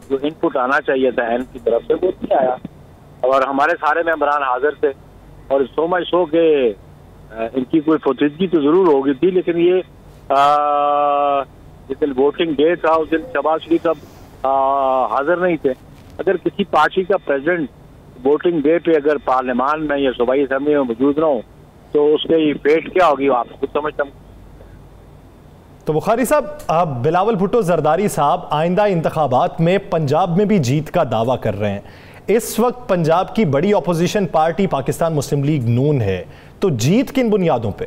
S4: जो इनपुट आना चाहिए था एन की तरफ से वो नहीं आया और हमारे सारे मेंबरान हाजिर थे और सो मच सो के इनकी कोई फौतीदगी तो जरूर होगी थी, लेकिन ये जिस दिन वोटिंग डे था उस दिन शहबाज शरीफ साहब हाजिर नहीं थे। अगर किसी पार्टी का प्रेसिडेंट वोटिंग डे पे अगर पार्लियामान में या सूबाई असेंबली में मौजूद ना हो तो उसके फेट क्या होगी आप खुद समझता हूँ।
S1: तो बुखारी साहब, अब बिलावल भुट्टो जरदारी साहब आइंदा इंतखाबात में पंजाब में भी जीत का दावा कर रहे हैं। इस वक्त पंजाब की बड़ी अपोजिशन पार्टी पाकिस्तान मुस्लिम लीग नून है, तो जीत किन बुनियादों पे?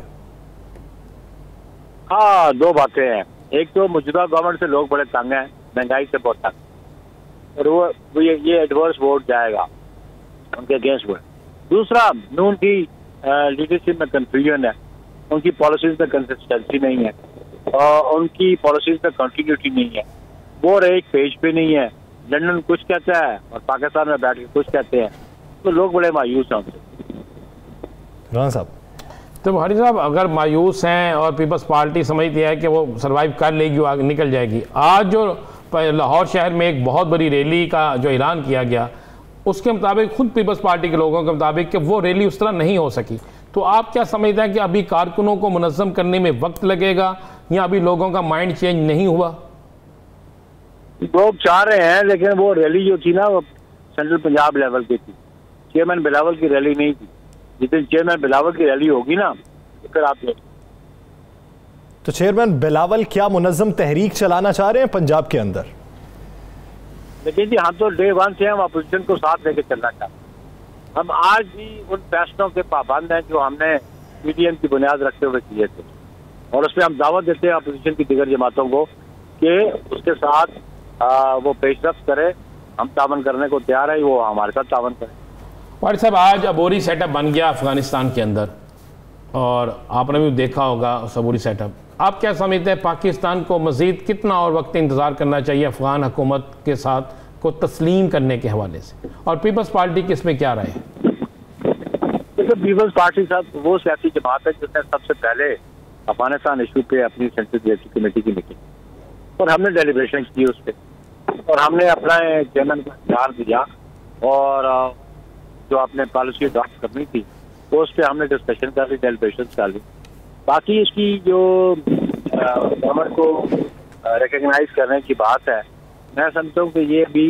S4: हाँ, दो बातें हैं। एक तो मौजूदा गवर्नमेंट से लोग बड़े तंग हैं, महंगाई से बहुत तंग, और वो ये एडवर्स वोट जाएगा उनके अगेंस्ट वोट। दूसरा, नून की लीडरशिप में कंफ्यूजन है, उनकी पॉलिसीज में कंसिस्टेंसी नहीं है। उनकी पॉलिसीज में कंटिन्यूटी नहीं है, वो एक पेज पे नहीं है। लंदन कुछ कहता है और पाकिस्तान में बैठ के कुछ कहते हैं, तो लोग बड़े मायूस हैं उनसे।
S1: राना साहब,
S3: तो हरी साहब अगर मायूस हैं और पीपल्स पार्टी समझती है कि वो सर्वाइव कर लेगी, वो आगे निकल जाएगी, आज जो लाहौर शहर में एक बहुत बड़ी रैली का जो ऐलान किया गया, उसके मुताबिक खुद पीपल्स पार्टी के लोगों के मुताबिक कि वो रैली उस तरह नहीं हो सकी, तो आप क्या समझते हैं कि अभी कारकुनों को मुनज़्ज़म करने में वक्त लगेगा या अभी लोगों का माइंड चेंज नहीं हुआ?
S4: लोग चाह रहे हैं, लेकिन वो रैली जो थी ना वो सेंट्रल पंजाब लेवल की थी, चेयरमैन बिलावल की रैली नहीं थी। जिस दिन चेयरमैन बिलावल की रैली होगी ना, तो फिर आप
S1: तो चेयरमैन बिलावल क्या मुनज़्ज़म तहरीक चलाना चाह रहे हैं पंजाब के अंदर?
S4: लेकिन जी हम तो डे वन से हम अपोजिशन को साथ लेके चलना चाहते हैं। हम आज भी उन फैसलों के पाबंद हैं जो हमने पीडीएम की बुनियाद रखते हुए किए थे, और उसमें हम दावत देते हैं अपोजिशन की दीगर जमातों को कि उसके साथ वो पेशरफ्त करे। हम तावन करने को तैयार है, वो हमारे साथ तावन करें।
S3: वारिद साहब, आज अबोरी सेटअप बन गया अफगानिस्तान के अंदर और आपने भी देखा होगा उस अबोरी सेटअप। आप क्या समझते हैं पाकिस्तान को मज़ीद कितना और वक्त इंतज़ार करना चाहिए अफगान हुकूमत के साथ को तस्लीम करने के हवाले से, और पीपल्स पार्टी की इसमें क्या राय है?
S4: देखो, पीपल्स पार्टी साहब वो सियासी जमात है जिसने सबसे पहले अफगानिस्तान इशू पे अपनी सेंट्रल सिलेक्शन कमेटी की मीटिंग, और हमने डेलिब्रेशन की उस पर, और हमने अपना चेयरमैन को इख्तियार दिया, और जो आपने पॉलिसी ड्राफ्ट करनी थी वो उस पर हमने डिस्कशन कर ली, डेलिब्रेशन कर ली। बाकी इसकी जो गवर्नमेंट को रिकग्नाइज करने की बात है, मैं समझता हूँ कि ये भी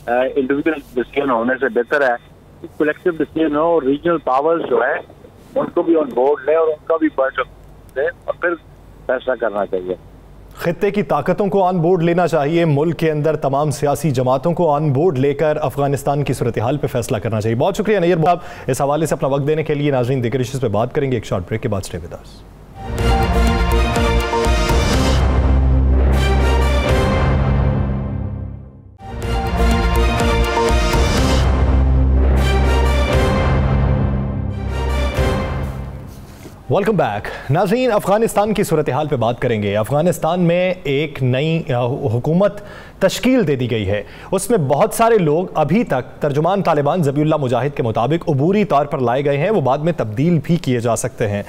S4: इंडिविजुअल डिसीजन होने से बेहतर है कि कलेक्टिव डिसीजन हो, और रीजनल पावर्स जो है उनको भी ऑन बोर्ड ले और उनका भी पॉइंट ऑफ व्यू दे, और फिर फैसला करना चाहिए।
S1: खित्ते की ताकतों को ऑन बोर्ड लेना चाहिए, मुल्क के अंदर तमाम सियासी जमातों को ऑन बोर्ड लेकर अफगानिस्तान की सूरत हाल पर फैसला करना चाहिए। बहुत शुक्रिया नैयर साहब इस हवाले से अपना वक्त देने के लिए। नाज़रीन, दीगर इश्यूज़ पे बात करेंगे एक शॉर्ट ब्रेक के बाद। Stay with us. Welcome back. नाज़रीन, अफ़गानिस्तान की सूरत हाल पे बात करेंगे। अफ़गानिस्तान में एक नई हुकूमत तश्कील दे दी गई है, उसमें बहुत सारे लोग अभी तक तर्जुमान तालिबान ज़बीउल्लाह मुजाहिद के मुताबिक अबूरी तौर पर लाए गए हैं, वो बाद में तब्दील भी किए जा सकते हैं।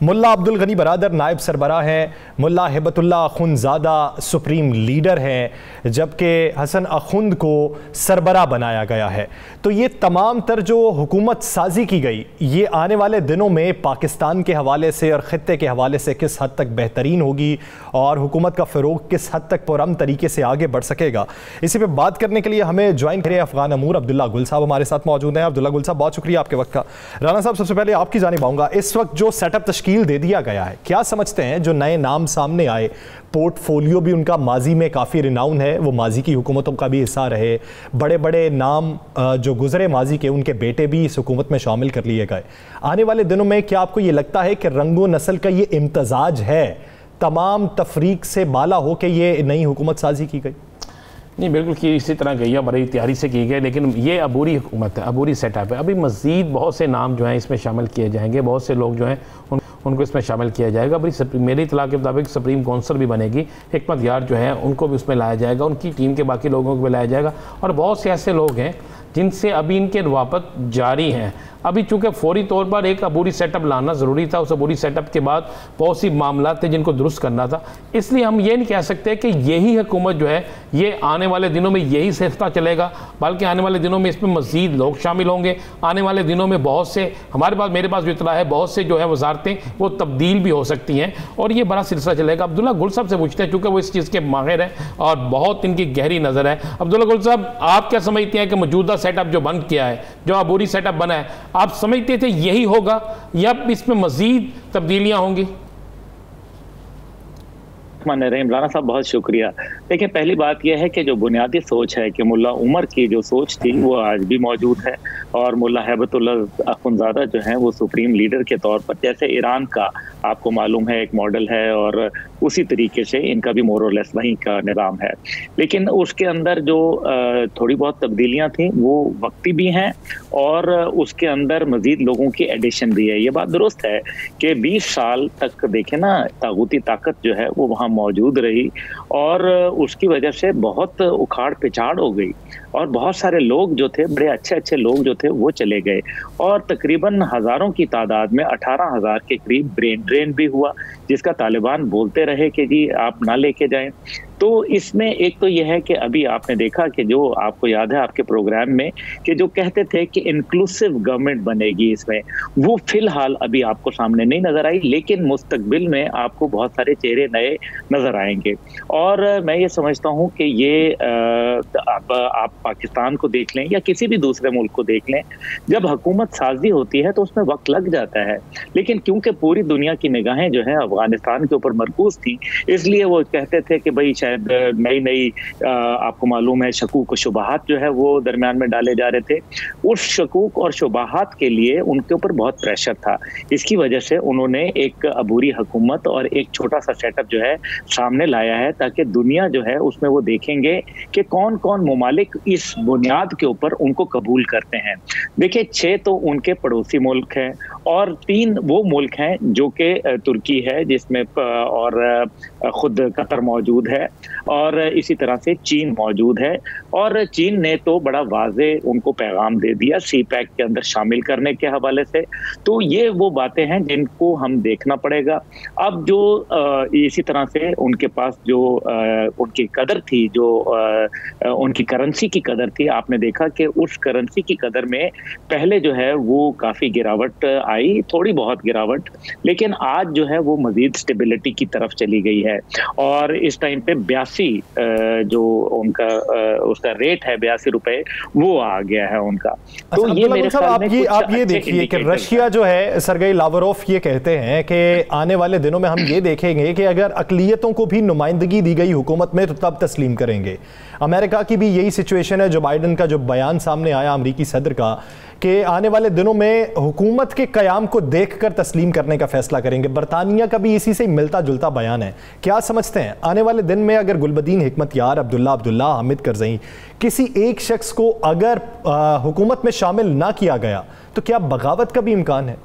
S1: मुल्ला अब्दुल गनी बरादर नायब सरबराह हैं, मुल्ला हिबतुल्लाह अखुंदज़ादा सुप्रीम लीडर हैं, जबकि हसन अखुंद को सरबराह बनाया गया है। तो ये तमाम तर जो हुकूमत साजी की गई, ये आने वाले दिनों में पाकिस्तान के हवाले से और ख़ित्ते के हवाले से किस हद तक बेहतरीन होगी और हुकूमत का फ़रोग़ किस हद तक पुरअमन तरीके से आगे बढ़ सकेगा, इसी पर बात करने के लिए हमें ज्वाइन करें अफ़गान अमूर अब्दुल्ला गुल साहब हमारे साथ मौजूद हैं। अब्दुल्ला गुल साहब, बहुत शुक्रिया आपके वक्त का। राना साहब, सबसे पहले आपकी जानिब आऊँगा। इस वक्त जो सेटअप तश्कील दे दिया गया है, क्या समझते हैं जो नए नाम सामने आए, पोर्टफोलियो भी उनका माजी में काफ़ी रिनाउन है, वो माजी की हुकूमतों का भी हिस्सा रहे, बड़े बड़े नाम जो गुजरे माजी के उनके बेटे भी इस हुकूमत में शामिल कर लिए गए। आने वाले दिनों में क्या आपको ये लगता है कि रंगो नस्ल का ये इम्तजाज है, तमाम तफरीक से बाला हो के ये नई हुकूमत साजी की गई?
S3: नहीं, बिल्कुल की इसी तरह गई है, बड़ी तैयारी से की गई, लेकिन ये अबूरी हुकूमत है, अबूरी सेटअप है। अभी मज़ीद बहुत से नाम जो हैं इसमें शामिल किए जाएंगे, बहुत से लोग जो हैं उनको इसमें शामिल किया जाएगा। बड़ी मेरी इत्तला के मुताबिक सुप्रीम काउंसिल भी बनेगी, हिकमत यार जो है उनको भी उसमें लाया जाएगा, उनकी टीम के बाकी लोगों को भी लाया जाएगा, और बहुत से ऐसे लोग हैं जिनसे अभी इनके रवाबत जारी हैं। अभी चूँकि फौरी तौर पर एक अबूरी सेटअप लाना ज़रूरी था, उस अबूरी सेटअप के बाद बहुत सी मामला थे जिनको दुरुस्त करना था, इसलिए हम ये नहीं कह सकते कि यही हुकूमत जो है ये आने वाले दिनों में यही सिलसिला चलेगा, बल्कि आने वाले दिनों में इसमें मज़ीद लोग शामिल होंगे। आने वाले दिनों में बहुत से मेरे पास जो इतला है, बहुत से जो है वजारतें वो तब्दील भी हो सकती हैं, और ये बड़ा सिलसिला चलेगा। अब्दुल्ला गुल साहब से पूछते हैं, चूँकि वो इस चीज़ के माहिर हैं और बहुत इनकी गहरी नज़र है। अब्दुल्ला गुल साहब, आप क्या समझते हैं कि मौजूदा सेटअप जो बंद किया है, जो अबूरी सेटअप बना है, आप समझते थे यही होगा या इसमें मजीद तब्दीलियां होंगी?
S5: राना साहब, बहुत शुक्रिया। देखिए, पहली बात यह है कि जो बुनियादी सोच है कि मुल्ला उमर की जो सोच थी वो आज भी मौजूद है, और मुल्ला हिबतुल्लाह अखुंदज़ादा जो हैं वो सुप्रीम लीडर के तौर पर, जैसे ईरान का आपको मालूम है एक मॉडल है, और उसी तरीके से इनका भी मोर और लेस वहीं का निज़ाम है। लेकिन उसके अंदर जो थोड़ी बहुत तब्दीलियां थी वो वक्ती भी हैं और उसके अंदर मजीद लोगों की एडिशन भी है। ये बात दुरुस्त है कि 20 साल तक देखें ना, तागूती ताकत जो है वो वहाँ मौजूद रही और उसकी वजह से बहुत उखाड़ पिछाड़ हो गई और बहुत सारे लोग जो थे, बड़े अच्छे अच्छे लोग जो थे वो चले गए और तकरीबन हज़ारों की तादाद में 18,000 के करीब ब्रेन ड्रेन भी हुआ, जिसका तालिबान बोलते रहे कि जी आप ना लेके जाएं। तो इसमें एक तो यह है कि अभी आपने देखा कि जो आपको याद है आपके प्रोग्राम में कि जो कहते थे कि इंक्लूसिव गवर्नमेंट बनेगी, इसमें वो फिलहाल अभी आपको सामने नहीं नजर आई, लेकिन मुस्तकबिल में आपको बहुत सारे चेहरे नए नजर आएंगे। और मैं ये समझता हूँ कि ये आप पाकिस्तान को देख लें या किसी भी दूसरे मुल्क को देख लें, जब हुकूमत साजी होती है तो उसमें वक्त लग जाता है, लेकिन क्योंकि पूरी दुनिया की निगाहें जो है अफगानिस्तान के ऊपर मरकूज थी, इसलिए वो कहते थे कि भाई नई नई आपको मालूम है शकूक और शुबहात जो है वो दरमियान में डाले जा रहे थे। उस शकूक और शुबहात के लिए उनके ऊपर बहुत प्रेशर था। इसकी वजह से उन्होंने एक अबूरी हुकूमत और एक छोटा सा सेटअप जो है सामने लाया है, ताकि दुनिया जो है उसमें वो देखेंगे कि कौन कौन ममालिक इस बुनियाद के ऊपर उनको कबूल करते हैं। देखिए 6 तो उनके पड़ोसी मुल्क हैं और 3 वो मुल्क हैं जो कि तुर्की है जिसमें और खुद कतर मौजूद है और इसी तरह से चीन मौजूद है। और चीन ने तो बड़ा वाजे उनको पैगाम दे दिया सी पैक के अंदर शामिल करने के हवाले से। तो ये वो बातें हैं जिनको हम देखना पड़ेगा। अब जो इसी तरह से उनके पास जो उनकी कदर थी, जो उनकी करेंसी की कदर थी, आपने देखा कि उस करेंसी की कदर में पहले जो है वो काफ़ी गिरावट आई, थोड़ी बहुत गिरावट, लेकिन आज जो है वो मजीद स्टेबिलिटी की तरफ चली गई है और इस टाइम पे 82 जो उनका उसका रेट है 82 रुपए वो आ गया है उनका। तो ये मेरे ख्याल में
S1: आप ये देखिए कि रशिया जो है, सरगेई लावरोफ ये कहते हैं कि आने वाले दिनों में हम ये देखेंगे कि अगर अकलियतों को भी नुमाइंदगी दी गई हुकूमत में तो तब तस्लीम करेंगे। अमेरिका की भी यही सिचुएशन है। जो बाइडन का जो बयान सामने आया अमरीकी सदर का कि आने वाले दिनों में हुकूमत के कयाम को देखकर तस्लीम करने का फैसला करेंगे, बरतानिया का भी इसी से मिलता जुलता बयान है। क्या समझते हैं आने वाले दिन में अगर गुलबदीन हिकमतयार, अब्दुल्ला, हामिद करज़ई, किसी एक शख्स को अगर हुकूमत में शामिल ना किया गया तो क्या बगावत का भी इम्कान है?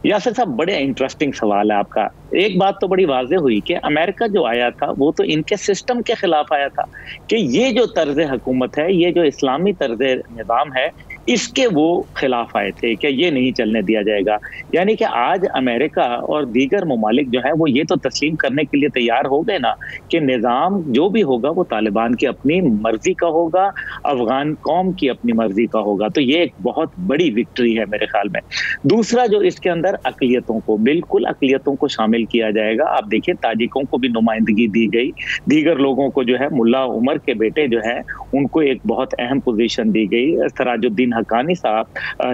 S5: यासिर साहब, बड़े इंटरेस्टिंग सवाल है आपका। एक बात तो बड़ी वाज़ेह हुई कि अमेरिका जो आया था वो तो इनके सिस्टम के खिलाफ आया था कि ये जो तर्ज हुकूमत है, ये जो इस्लामी तर्ज निज़ाम है, इसके वो खिलाफ आए थे कि ये नहीं चलने दिया जाएगा। यानी कि आज अमेरिका और दीगर ममालिक जो है वो ये तो तस्लीम करने के लिए तैयार हो गए ना कि निज़ाम जो भी होगा वो तालिबान की अपनी मर्जी का होगा, अफगान कौम की अपनी मर्जी का होगा। तो ये एक बहुत बड़ी विक्ट्री है मेरे ख्याल में। दूसरा जो इसके अंदर अकलियतों को, बिल्कुल अकलियतों को शामिल किया जाएगा। आप देखिए ताजिकों को भी नुमाइंदगी दी गई, दीगर लोगों को जो है मुल्ला उमर के बेटे जो है उनको एक बहुत अहम पोजीशन दी गई। सराजुद्दीन हकानी साहब,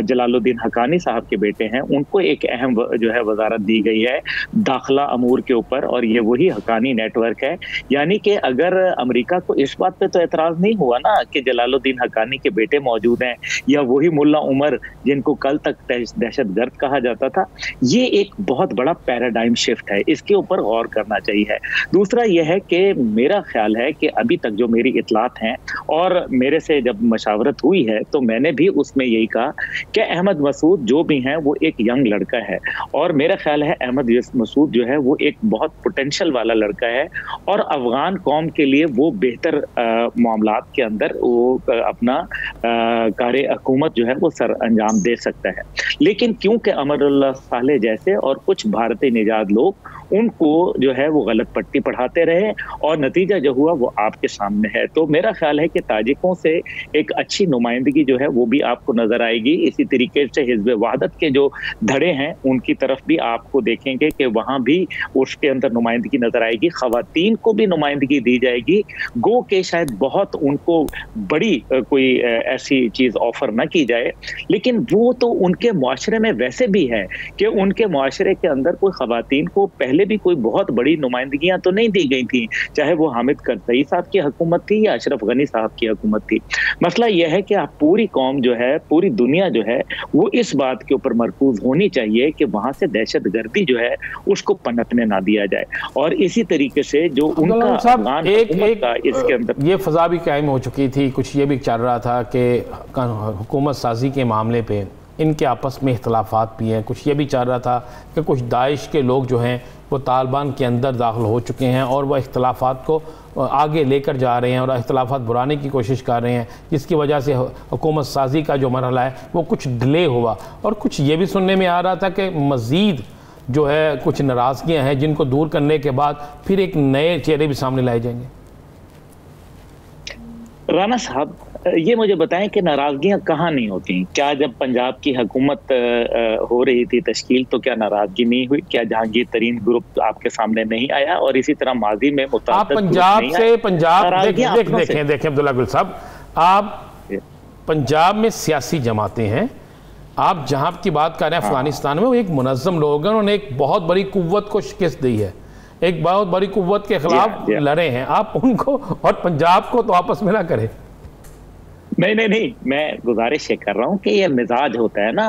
S5: जलालुद्दीन हकानी साहब के बेटे हैं, उनको एक अहम जो है वजारत दी गई है दाखिला अमूर के ऊपर, और ये वही हकानी नेटवर्क है। यानी कि अगर अमेरिका को इस बात पे तो एतराज नहीं हुआ ना कि जलालुद्दीन हकानी के बेटे मौजूद हैं या वही मुल्ला उमर जिनको कल तक दहशतगर्द कहा जाता था, ये एक बहुत बड़ा पैराडाइम शिफ्ट है, इसके ऊपर गौर करना चाहिए। दूसरा यह है कि मेरा ख्याल है कि अभी तक जो मेरी इतलात हैं और मेरे से जब मशावरत हुई है तो मैंने भी उसमें यही कहा कि अहमद मसूद जो भी हैं वो एक यंग लड़का है, और मेरा ख्याल है अहमद मसूद जो है वो एक बहुत पोटेंशियल वाला लड़का है और अफगान कौम के लिए वो बेहतर मामलात के अंदर वो अपना कार्य हुकूमत जो है वो सर अंजाम दे सकता है। लेकिन क्योंकि अमरुल्लाह सालेह जैसे और कुछ भारतीय निजात लोग उनको जो है वो गलत पट्टी पढ़ाते रहे और नतीजा जो हुआ वो आपके सामने है। तो मेरा ख्याल है कि ताजिकों से एक अच्छी नुमाइंदगी जो है वो भी आपको नजर आएगी। इसी तरीके से हिज़्ब वहदत के जो धड़े हैं उनकी तरफ भी आपको देखेंगे कि वहां भी उसके अंदर नुमाइंदगी नजर आएगी। खवातीन को भी नुमाइंदगी दी जाएगी, गो के शायद बहुत उनको बड़ी कोई ऐसी चीज ऑफर ना की जाए, लेकिन वो तो उनके मुआशरे में वैसे भी है कि उनके मुआशरे के अंदर कोई खवातीन को पहले पहले भी कोई बहुत बड़ी नुमाइंदगियां तो नहीं दी गई थी, चाहे वो हामिद करजई साहब की हुकूमत थी या अशरफ गनी साहब की हुकूमत थी। मसला यह है कि आप पूरी कौम जो है, पूरी दुनिया जो है, वो इस बात के ऊपर मरकूज होनी चाहिए कि वहां से दहशतगर्दी जो है उसको पनपने ना दिया जाए। और इसी तरीके से जो उनका
S3: इसके अंदर ये फजा भी कायम हो चुकी थी, कुछ ये भी चल रहा था कि हुकूमत साजी के मामले पे इनके आपस में इख्तलाफात भी हैं। कुछ ये भी चल रहा था कि कुछ दाइश के लोग जो हैं वो तालिबान के अंदर दाखिल हो चुके हैं और वह इख्तलाफात को आगे लेकर जा रहे हैं और इख्तलाफात बुराने की कोशिश कर रहे हैं, जिसकी वजह से हुकूमत साजी का जो मरहला है वो कुछ डिले हुआ। और कुछ ये भी सुनने में आ रहा था कि मज़ीद जो है कुछ नाराज़गियाँ हैं जिनको दूर करने के बाद फिर एक नए चेहरे भी सामने लाए जाएंगे।
S5: राना साहब, ये मुझे बताएं कि नाराजगियां कहाँ नहीं होती? क्या जब पंजाब की हुकूमत हो रही थी तश्कील, तो क्या नाराजगी नहीं हुई? क्या जहांगीर तरीन ग्रुप आपके सामने नहीं आया? और इसी तरह माजी में
S3: आप पंजाब से देखें अब्दुल्ला गुल साहब, आप पंजाब में सियासी जमातें हैं, आप जहां की बात कर रहे हैं अफगानिस्तान में, वो एक मुनज़्ज़म लोग हैं, उन्होंने एक बहुत बड़ी कुव्वत को शिकस्त दी है, एक बहुत बड़ी कुव्वत के खिलाफ लड़े हैं। आप उनको और पंजाब को तो आपस में ना करें।
S5: नहीं, मैं गुजारिश ये कर रहा हूँ कि ये मिजाज होता है ना,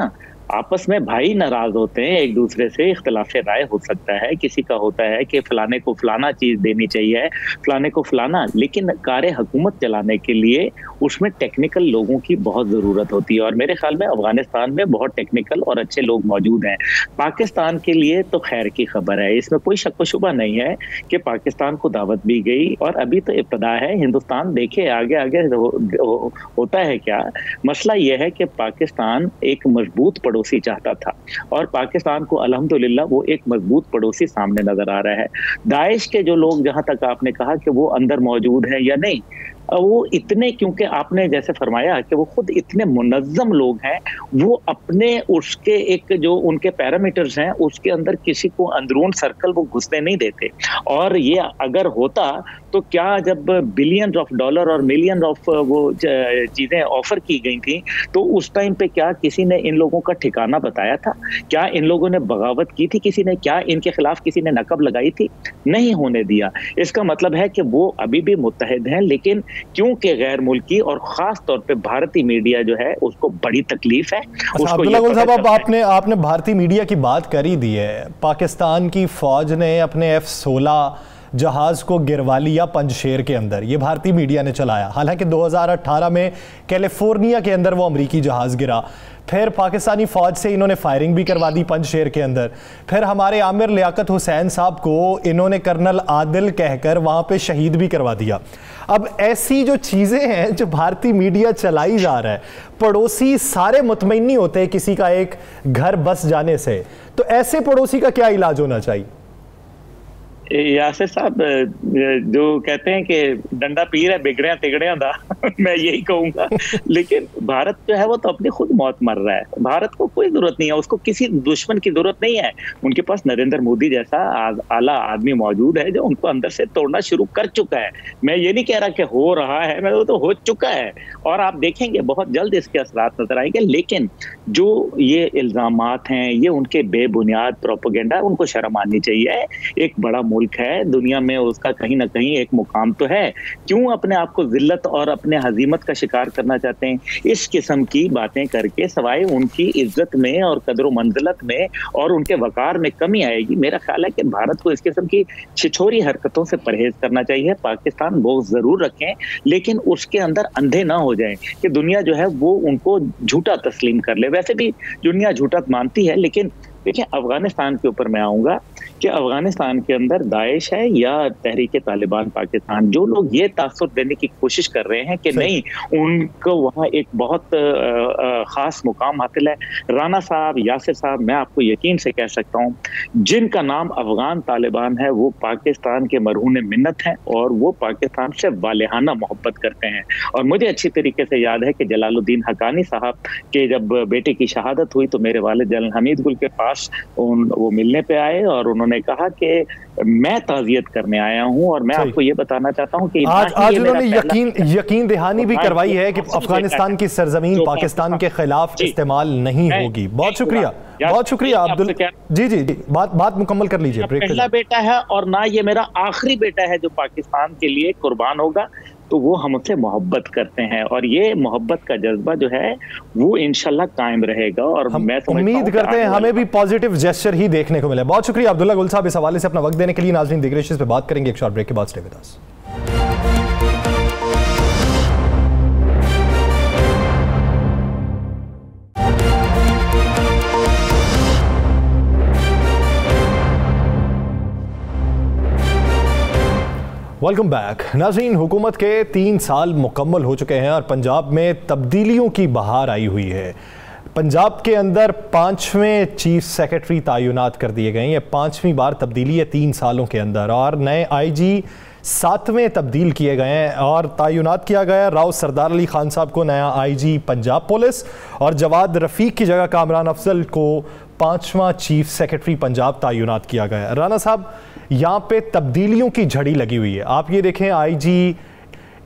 S5: आपस में भाई नाराज होते हैं एक दूसरे से, इख्तलाफ राय हो सकता है, किसी का होता है कि फलाने को फलाना चीज देनी चाहिए, फलाने को फलाना, लेकिन कार्य हुकूमत चलाने के लिए उसमें टेक्निकल लोगों की बहुत ज़रूरत होती है। और मेरे ख्याल में अफगानिस्तान में बहुत टेक्निकल और अच्छे लोग मौजूद हैं। पाकिस्तान के लिए तो खैर की खबर है, इसमें कोई शक व शुबा नहीं है कि पाकिस्तान को दावत भी गई और अभी तो इब्तदा है। हिंदुस्तान देखे आगे आगे होता है क्या। मसला यह है कि पाकिस्तान एक मजबूत पड़ोसी चाहता था और पाकिस्तान को अल्हम्दुलिल्लाह वो एक मजबूत पड़ोसी सामने नजर आ रहा है। दाइश के जो लोग, जहां तक आपने कहा कि वो अंदर मौजूद हैं या नहीं, वो इतने, क्योंकि आपने जैसे फरमाया कि वो खुद इतने मुनज़्ज़म लोग हैं, वो अपने उसके एक जो उनके पैरामीटर्स हैं उसके अंदर किसी को अंदरून सर्कल वो घुसने नहीं देते। और ये अगर होता तो क्या जब बिलियन ऑफ डॉलर और मिलियन ऑफ वो चीज़ें ऑफर की गई थी तो उस टाइम पे क्या किसी ने इन लोगों का ठिकाना बताया था? क्या इन लोगों ने बगावत की थी किसी ने? क्या इनके खिलाफ किसी ने नकब लगाई थी? नहीं होने दिया। इसका मतलब है कि वो अभी भी मुत्तहिद हैं, लेकिन क्योंकि गैर मुल्की और खास तौर पे भारतीय मीडिया जो है उसको बड़ी तकलीफ है।
S1: अब्दुल्ला गुल साहब, अब आपने भारतीय मीडिया की बात कर ही दी है। पाकिस्तान की फौज ने अपने F-16 जहाज को गिरवा लिया पंजशेर के अंदर, ये भारतीय मीडिया ने चलाया। हालांकि 2018 में कैलिफोर्निया के अंदर वो अमरीकी जहाज गिरा, फिर पाकिस्तानी फ़ौज से इन्होंने फायरिंग भी करवा दी पंजशेर के अंदर, फिर हमारे आमिर लियाकत हुसैन साहब को इन्होंने कर्नल आदिल कहकर वहाँ पे शहीद भी करवा दिया। अब ऐसी जो चीज़ें हैं जो भारतीय मीडिया चलाई जा रहा है, पड़ोसी सारे मुतमईन नहीं होते किसी का एक घर बस जाने से, तो ऐसे पड़ोसी का क्या इलाज होना चाहिए?
S5: यासिर साहब जो कहते हैं कि डंडा पीर है बिगड़िया तिगड़िया दा मैं यही कहूंगा। लेकिन भारत जो है वो तो अपनी खुद मौत मर रहा है। भारत को कोई जरूरत नहीं है, उसको किसी दुश्मन की जरूरत नहीं है। उनके पास नरेंद्र मोदी जैसा आला आदमी मौजूद है जो उनको अंदर से तोड़ना शुरू कर चुका है। मैं ये नहीं कह रहा कि हो रहा है, मैं वो तो हो चुका है और आप देखेंगे बहुत जल्द इसके असरात नजर आएंगे। लेकिन जो ये इल्जामात हैं ये उनके बेबुनियाद प्रोपेगेंडा, उनको शर्म आनी चाहिए। एक बड़ा मुल्क है दुनिया में, उसका कहीं ना कहीं एक मुकाम तो है। क्यों अपने आप को जिल्लत और अपने हजीमत का शिकार करना चाहते हैं? इस किस्म की बातें करके सवाए उनकी इज्जत में और कदर मंजिलत में और उनके वकार में कमी आएगी। मेरा ख्याल है कि भारत को इस किस्म की छिछोरी हरकतों से परहेज करना चाहिए। पाकिस्तान बहुत जरूर रखें, लेकिन उसके अंदर अंधे ना हो जाएं कि दुनिया जो है वो उनको झूठा तस्लीम कर ले। वैसे भी दुनिया झूठा मानती है, लेकिन देखिए अफगानिस्तान के ऊपर मैं आऊंगा कि अफगानिस्तान के अंदर दाइश है या तहरीक तालिबान पाकिस्तान, जो लोग ये तासुर देने की कोशिश कर रहे हैं कि नहीं उनको वहाँ एक बहुत खास मुकाम हासिल है। राना साहब, यासिर साहब, मैं आपको यकीन से कह सकता हूँ जिनका नाम अफगान तालिबान है वो पाकिस्तान के मरहून मिन्नत हैं और वो पाकिस्तान से वालिहाना मोहब्बत करते हैं। और मुझे अच्छी तरीके से याद है कि जलालुद्दीन हक्कानी साहब के जब बेटे की शहादत हुई तो मेरे वालिद जनरल हमीद गुल के पास वो मिलने पे आए और उन्होंने उन्होंने कहा कि मैं ताज़ियत करने आया हूं और मैं आपको ये बताना चाहता हूं कि
S1: आज उन्होंने यकीन दहानी भी करवाई है कि अफगानिस्तान की सरजमीन पाकिस्तान के खिलाफ इस्तेमाल नहीं होगी। बहुत शुक्रिया, बहुत शुक्रिया अब्दुल। जी जी जी, बात मुकम्मल कर लीजिए।
S5: पहला बेटा है और ना ये मेरा आखिरी बेटा है जो पाकिस्तान के लिए कुर्बान होगा, तो वो हमसे मोहब्बत करते हैं और ये मोहब्बत का जज्बा जो है वो इंशाल्लाह कायम रहेगा। और मैं
S1: उम्मीद करते हैं हमें भी पॉजिटिव जेस्चर ही देखने को मिले। बहुत शुक्रिया अब्दुल्ला गुल साहब इस हवाले से अपना वक्त देने के लिए। नाज़रीन, दीगर इश्यूज़ पे बात करेंगे एक शॉर्ट ब्रेक के बाद। Stay with us. Welcome back. नाज़रीन, हुकूमत के 3 साल मुकम्मल हो चुके हैं और पंजाब में तब्दीलियों की बहार आई हुई है। पंजाब के अंदर 5वें चीफ सेक्रेटरी तैनात कर दिए गए हैं। 5वीं बार तब्दीली है 3 सालों के अंदर और नए आईजी 7वें तब्दील किए गए हैं और तैनात किया गया राव सरदार अली खान साहब को नया आईजी पंजाब पुलिस और जवाद रफ़ीक की जगह कामरान अफजल को 5वां चीफ सेक्रेटरी पंजाब तैनात किया गया। राना साहब, यहाँ पे तब्दीलियों की झड़ी लगी हुई है। आप ये देखें, आईजी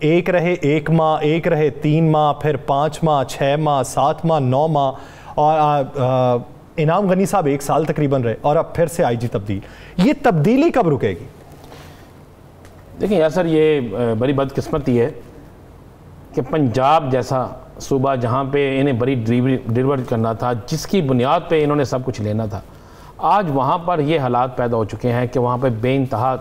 S1: एक रहे 1 माह, एक रहे 3 माह, फिर 5 माह, 6 माह, 7 माह, 9 माह और इनाम गनी साहब 1 साल तकरीबन रहे और अब फिर से आईजी तब्दील। ये तब्दीली कब रुकेगी?
S3: देखिए यार सर, ये बड़ी बदकिस्मती है कि पंजाब जैसा सूबा जहाँ पे इन्हें बड़ी डिलीवर करना था, जिसकी बुनियाद पे इन्होंने सब कुछ लेना था, आज वहाँ पर ये हालात पैदा हो चुके हैं कि वहाँ पे बेइंतहा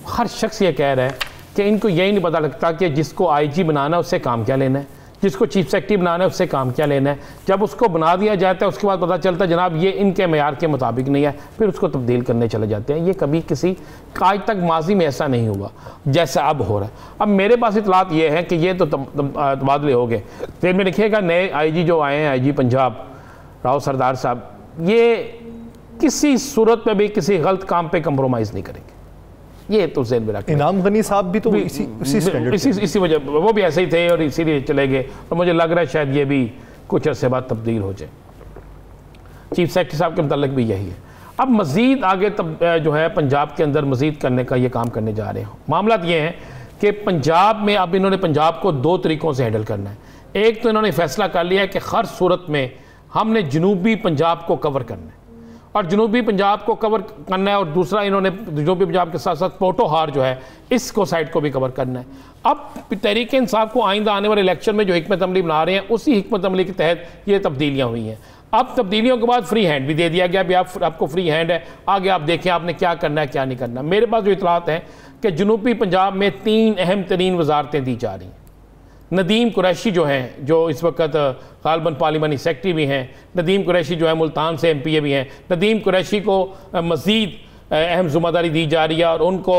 S3: हर शख्स ये कह रहा है कि इनको यही नहीं पता लगता कि जिसको आईजी बनाना है उससे काम क्या लेना है, जिसको चीफ सेक्रेटरी बनाना है उससे काम क्या लेना है। जब उसको बना दिया जाता है उसके बाद पता चलता है जनाब ये इनके मेयार के मुताबिक नहीं है, फिर उसको तब्दील करने चले जाते हैं। ये कभी किसी आज तक माजी में ऐसा नहीं हुआ जैसा अब हो रहा है। अब मेरे पास इतलात ये है कि ये तो तबादले हो गए, फिर में लिखिएगा नए आईजी जो आए हैं, आईजी पंजाब राव सरदार साहब, ये किसी सूरत में भी किसी गलत काम पे कंप्रोमाइज़ नहीं करेंगे। ये तो ज़हन में रखें।
S1: इनाम गनी साहब भी तो इसी
S3: वजह वो भी ऐसे ही थे और इसीलिए चले गए और मुझे लग रहा है शायद ये भी कुछ अर्से बाद तब्दील हो जाए। चीफ सेक्रेटरी साहब के मुताल्लिक भी यही है। अब मज़ीद आगे तब जो है पंजाब के अंदर मज़ीद करने का ये काम करने जा रहे हैं। मामला ये है कि पंजाब में अब इन्होंने पंजाब को 2 तरीक़ों से हैंडल करना है। एक तो इन्होंने फैसला कर लिया है कि हर सूरत में हमने जनूबी पंजाब को कवर करना है और जनूबी पंजाब को कवर करना है, और दूसरा इन्होंने जनूबी पंजाब के साथ साथ पोटोहार जो है इसको साइड को भी कवर करना है। अब तहरीक इंसाफ को आइंदा आने वाले इलेक्शन में जो हिकमत अमली बना रहे हैं, उसी हिकमत अमली के तहत ये तब्दीलियाँ हुई हैं। अब तब्दीलियों के बाद फ्री हैंड भी दे दिया गया, भी आपको फ्री हैंड है, आगे आप देखें आपने क्या करना है क्या नहीं करना। मेरे पास जो इतलात हैं कि जनूबी पंजाब में 3 अहम तरीन वजारतें दी जा रही हैं। नदीम कुरैशी जो हैं, जो इस वक्त गालबन पार्लिमानी सेक्रेटरी भी हैं, नदीम कुरैशी जो है मुल्तान से एमपीए भी हैं, नदीम कुरैशी को मज़ीद अहम ज़िम्मेदारी दी जा रही है और उनको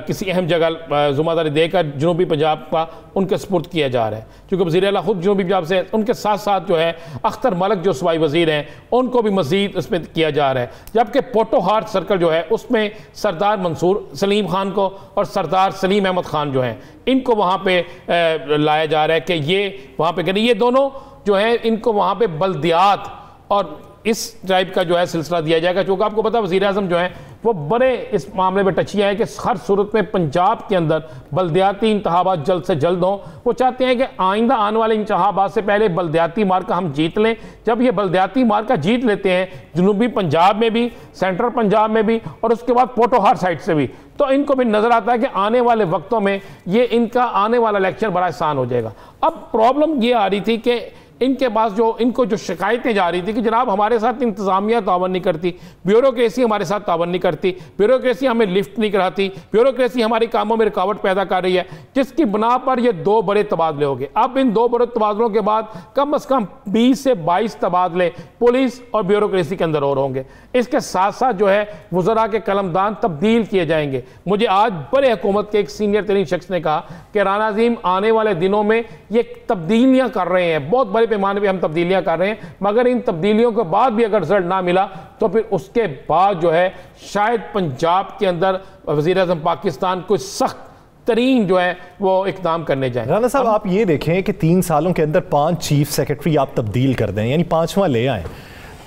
S3: किसी अहम जगह ज़िम्मेदारी देकर जनूबी पंजाब का उनके सपुर्द किया जा रहा है, क्योंकि वज़ीर आला खुद जनूबी पंजाब से। उनके साथ साथ जो है अख्तर मलिक जो सूबाई वज़ीर हैं उनको भी मज़ीद इसमें किया जा रहा है। जबकि पोटोहार सर्कल जो है उसमें सरदार मंसूर सलीम खान को और सरदार सलीम अहमद खान जो हैं इनको वहाँ पर लाया जा रहा है कि ये वहाँ पर करें। ये दोनों जो है इनको वहाँ पर बल्दियात और इस टाइप का जो है सिलसिला दिया जाएगा, क्योंकि आपको पता है वज़ीर आज़म जो है वो बड़े इस मामले में टचिया है कि हर सूरत में पंजाब के अंदर बल्दियाती इंतखाबात जल्द से जल्द हों। वो चाहते हैं कि आइंदा आने वाले इंतखाबात से पहले बल्दियाती मार्का हम जीत लें। जब ये बल्दियाती मार्का जीत लेते हैं जनूबी पंजाब में भी, सेंट्रल पंजाब में भी और उसके बाद पोटोहार साइड से भी, तो इनको भी नज़र आता है कि आने वाले वक्तों में ये इनका आने वाला इलेक्शन बड़ा आसान हो जाएगा। अब प्रॉब्लम ये आ रही थी कि इनके पास इनको जो शिकायतें जा रही थी कि जनाब हमारे साथ इंतज़ामिया तावन नहीं करती, ब्यूरोक्रेसी हमारे साथ तावन नहीं करती, ब्यूरोक्रेसी हमें लिफ्ट नहीं कराती, ब्यूरोक्रेसी हमारी कामों में रुकावट पैदा कर रही है, जिसकी बिना पर ये 2 बड़े तबादले हो गए। अब इन 2 बड़े तबादलों के बाद कम से कम 20 से 22 तबादले पुलिस और ब्यूरोक्रेसी के अंदर और होंगे। इसके साथ साथ जो है वज़रा के कलमदान तब्दील किए जाएंगे। मुझे आज बड़े हुकूमत के एक सीनियर तरीन शख्स ने कहा कि राना अज़ीम आने वाले दिनों में ये तब्दीलियाँ कर रहे हैं, बहुत बड़े पैमाने पे हम तब्दीलियां कर रहे हैं, मगर इन तब्दीलियों के बाद भी अगर रिजल्ट ना मिला तो फिर उसके बाद जो है शायद पंजाब के अंदर वज़ीर आज़म पाकिस्तान कोई सख्त तरीन जो है वो इक़दाम करने जाए।
S1: राना साहब, आप ये देखें कि 3 सालों के अंदर 5 चीफ सेक्रेटरी आप तब्दील कर दें, यानी 5वां ले आए,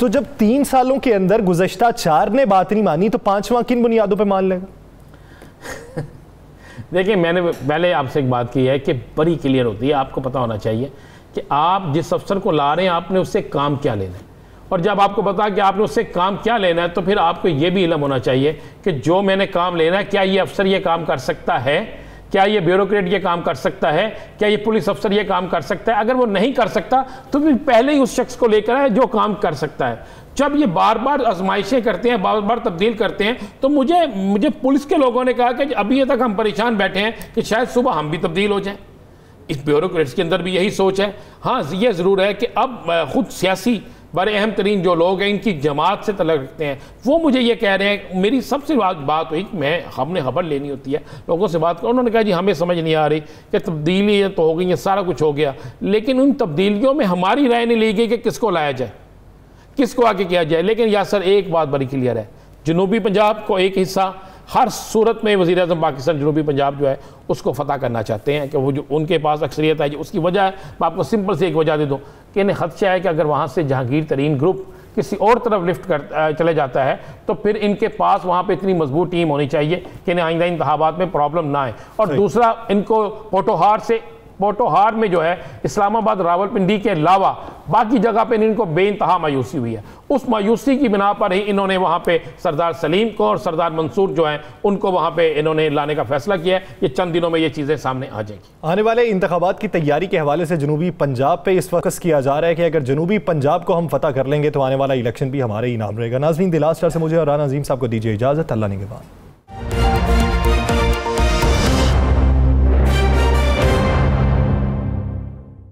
S1: तो जब 3 सालों के अंदर गुज़श्ता 4 ने बात नहीं मानी तो 5वां किन बुनियादों पे मान लेगा?
S3: देखिए, मैंने पहले आपसे एक बात की है कि बड़ी क्लियर होती है, आपको पता होना चाहिए कि आप जिस अफसर को ला रहे हैं आपने उससे काम क्या लेना है, और जब आपको पता कि आपने उससे काम क्या लेना है तो फिर आपको ये भी इल्म होना चाहिए कि जो मैंने काम लेना है क्या ये अफसर ये काम कर सकता है, क्या ये ब्यूरोक्रेट ये काम कर सकता है, क्या ये पुलिस अफसर ये काम कर सकता है। अगर वो नहीं कर सकता तो फिर पहले ही उस शख्स को लेकर आए जो काम कर सकता है। जब ये बार बार आजमाइशें करते हैं, बार बार तब्दील करते हैं, तो मुझे पुलिस के लोगों ने कहा कि अभी तक हम परेशान बैठे हैं कि शायद सुबह हम भी तब्दील हो जाएं। इस ब्यूरोक्रेट्स के अंदर भी यही सोच है। हाँ, ये ज़रूर है कि अब खुद सियासी बड़े अहम तरीन जो लोग हैं इनकी जमात से तल्लुक़ रखते हैं, वो मुझे ये कह रहे हैं, मेरी सबसे बात हुई कि हमने खबर लेनी होती है, लोगों से बात करो, उन्होंने कहा जी हमें समझ नहीं आ रही कि तब्दीली तो हो गई है, सारा कुछ हो गया, लेकिन उन तब्दीलियों में हमारी राय नहीं ली गई कि किसको लाया जाए, किसको आगे किया जाए। लेकिन यासर एक बात बड़ी क्लियर है, जनूबी पंजाब को एक हिस्सा हर सूरत में वज़ीर आज़म पाकिस्तान जनूबी पंजाब जो है उसको फतह करना चाहते हैं कि वो जो उनके पास अक्सरियत है, उसकी वजह है, मैं आपको सिंपल से एक वजह दे दूँ कि इन्हें खदशा है कि अगर वहाँ से जहांगीर तरीन ग्रुप किसी और तरफ लिफ्ट कर चले जाता है तो फिर इनके पास वहाँ पे इतनी मजबूत टीम होनी चाहिए कि इन्हें आइंदा इंतखाबात में प्रॉब्लम ना आए। और दूसरा, इनको पोटोहार में जो है इस्लामाबाद रावलपिंडी के अलावा बाकी जगह पे इनको बेइंतहा मायूसी हुई है। उस मायूसी की बिना पर ही इन्होंने वहाँ पे सरदार सलीम को और सरदार मंसूर जो हैं उनको वहाँ पे इन्होंने लाने का फैसला किया है। ये चंद दिनों में ये चीज़ें सामने आ जाएंगी।
S1: आने वाले इंतखाबात की तैयारी के हवाले से जनूबी पंजाब पे इस वक्त किया जा रहा है कि अगर जनूबी पंजाब को हम फतह कर लेंगे तो आने वाला इलेक्शन भी हमारे ही नाम रहेगा। नाज़रीन, द लास्ट स्टार से मुझे और राना अजीम साहब को दीजिए इजाज़त। अल्लाह निगहबान।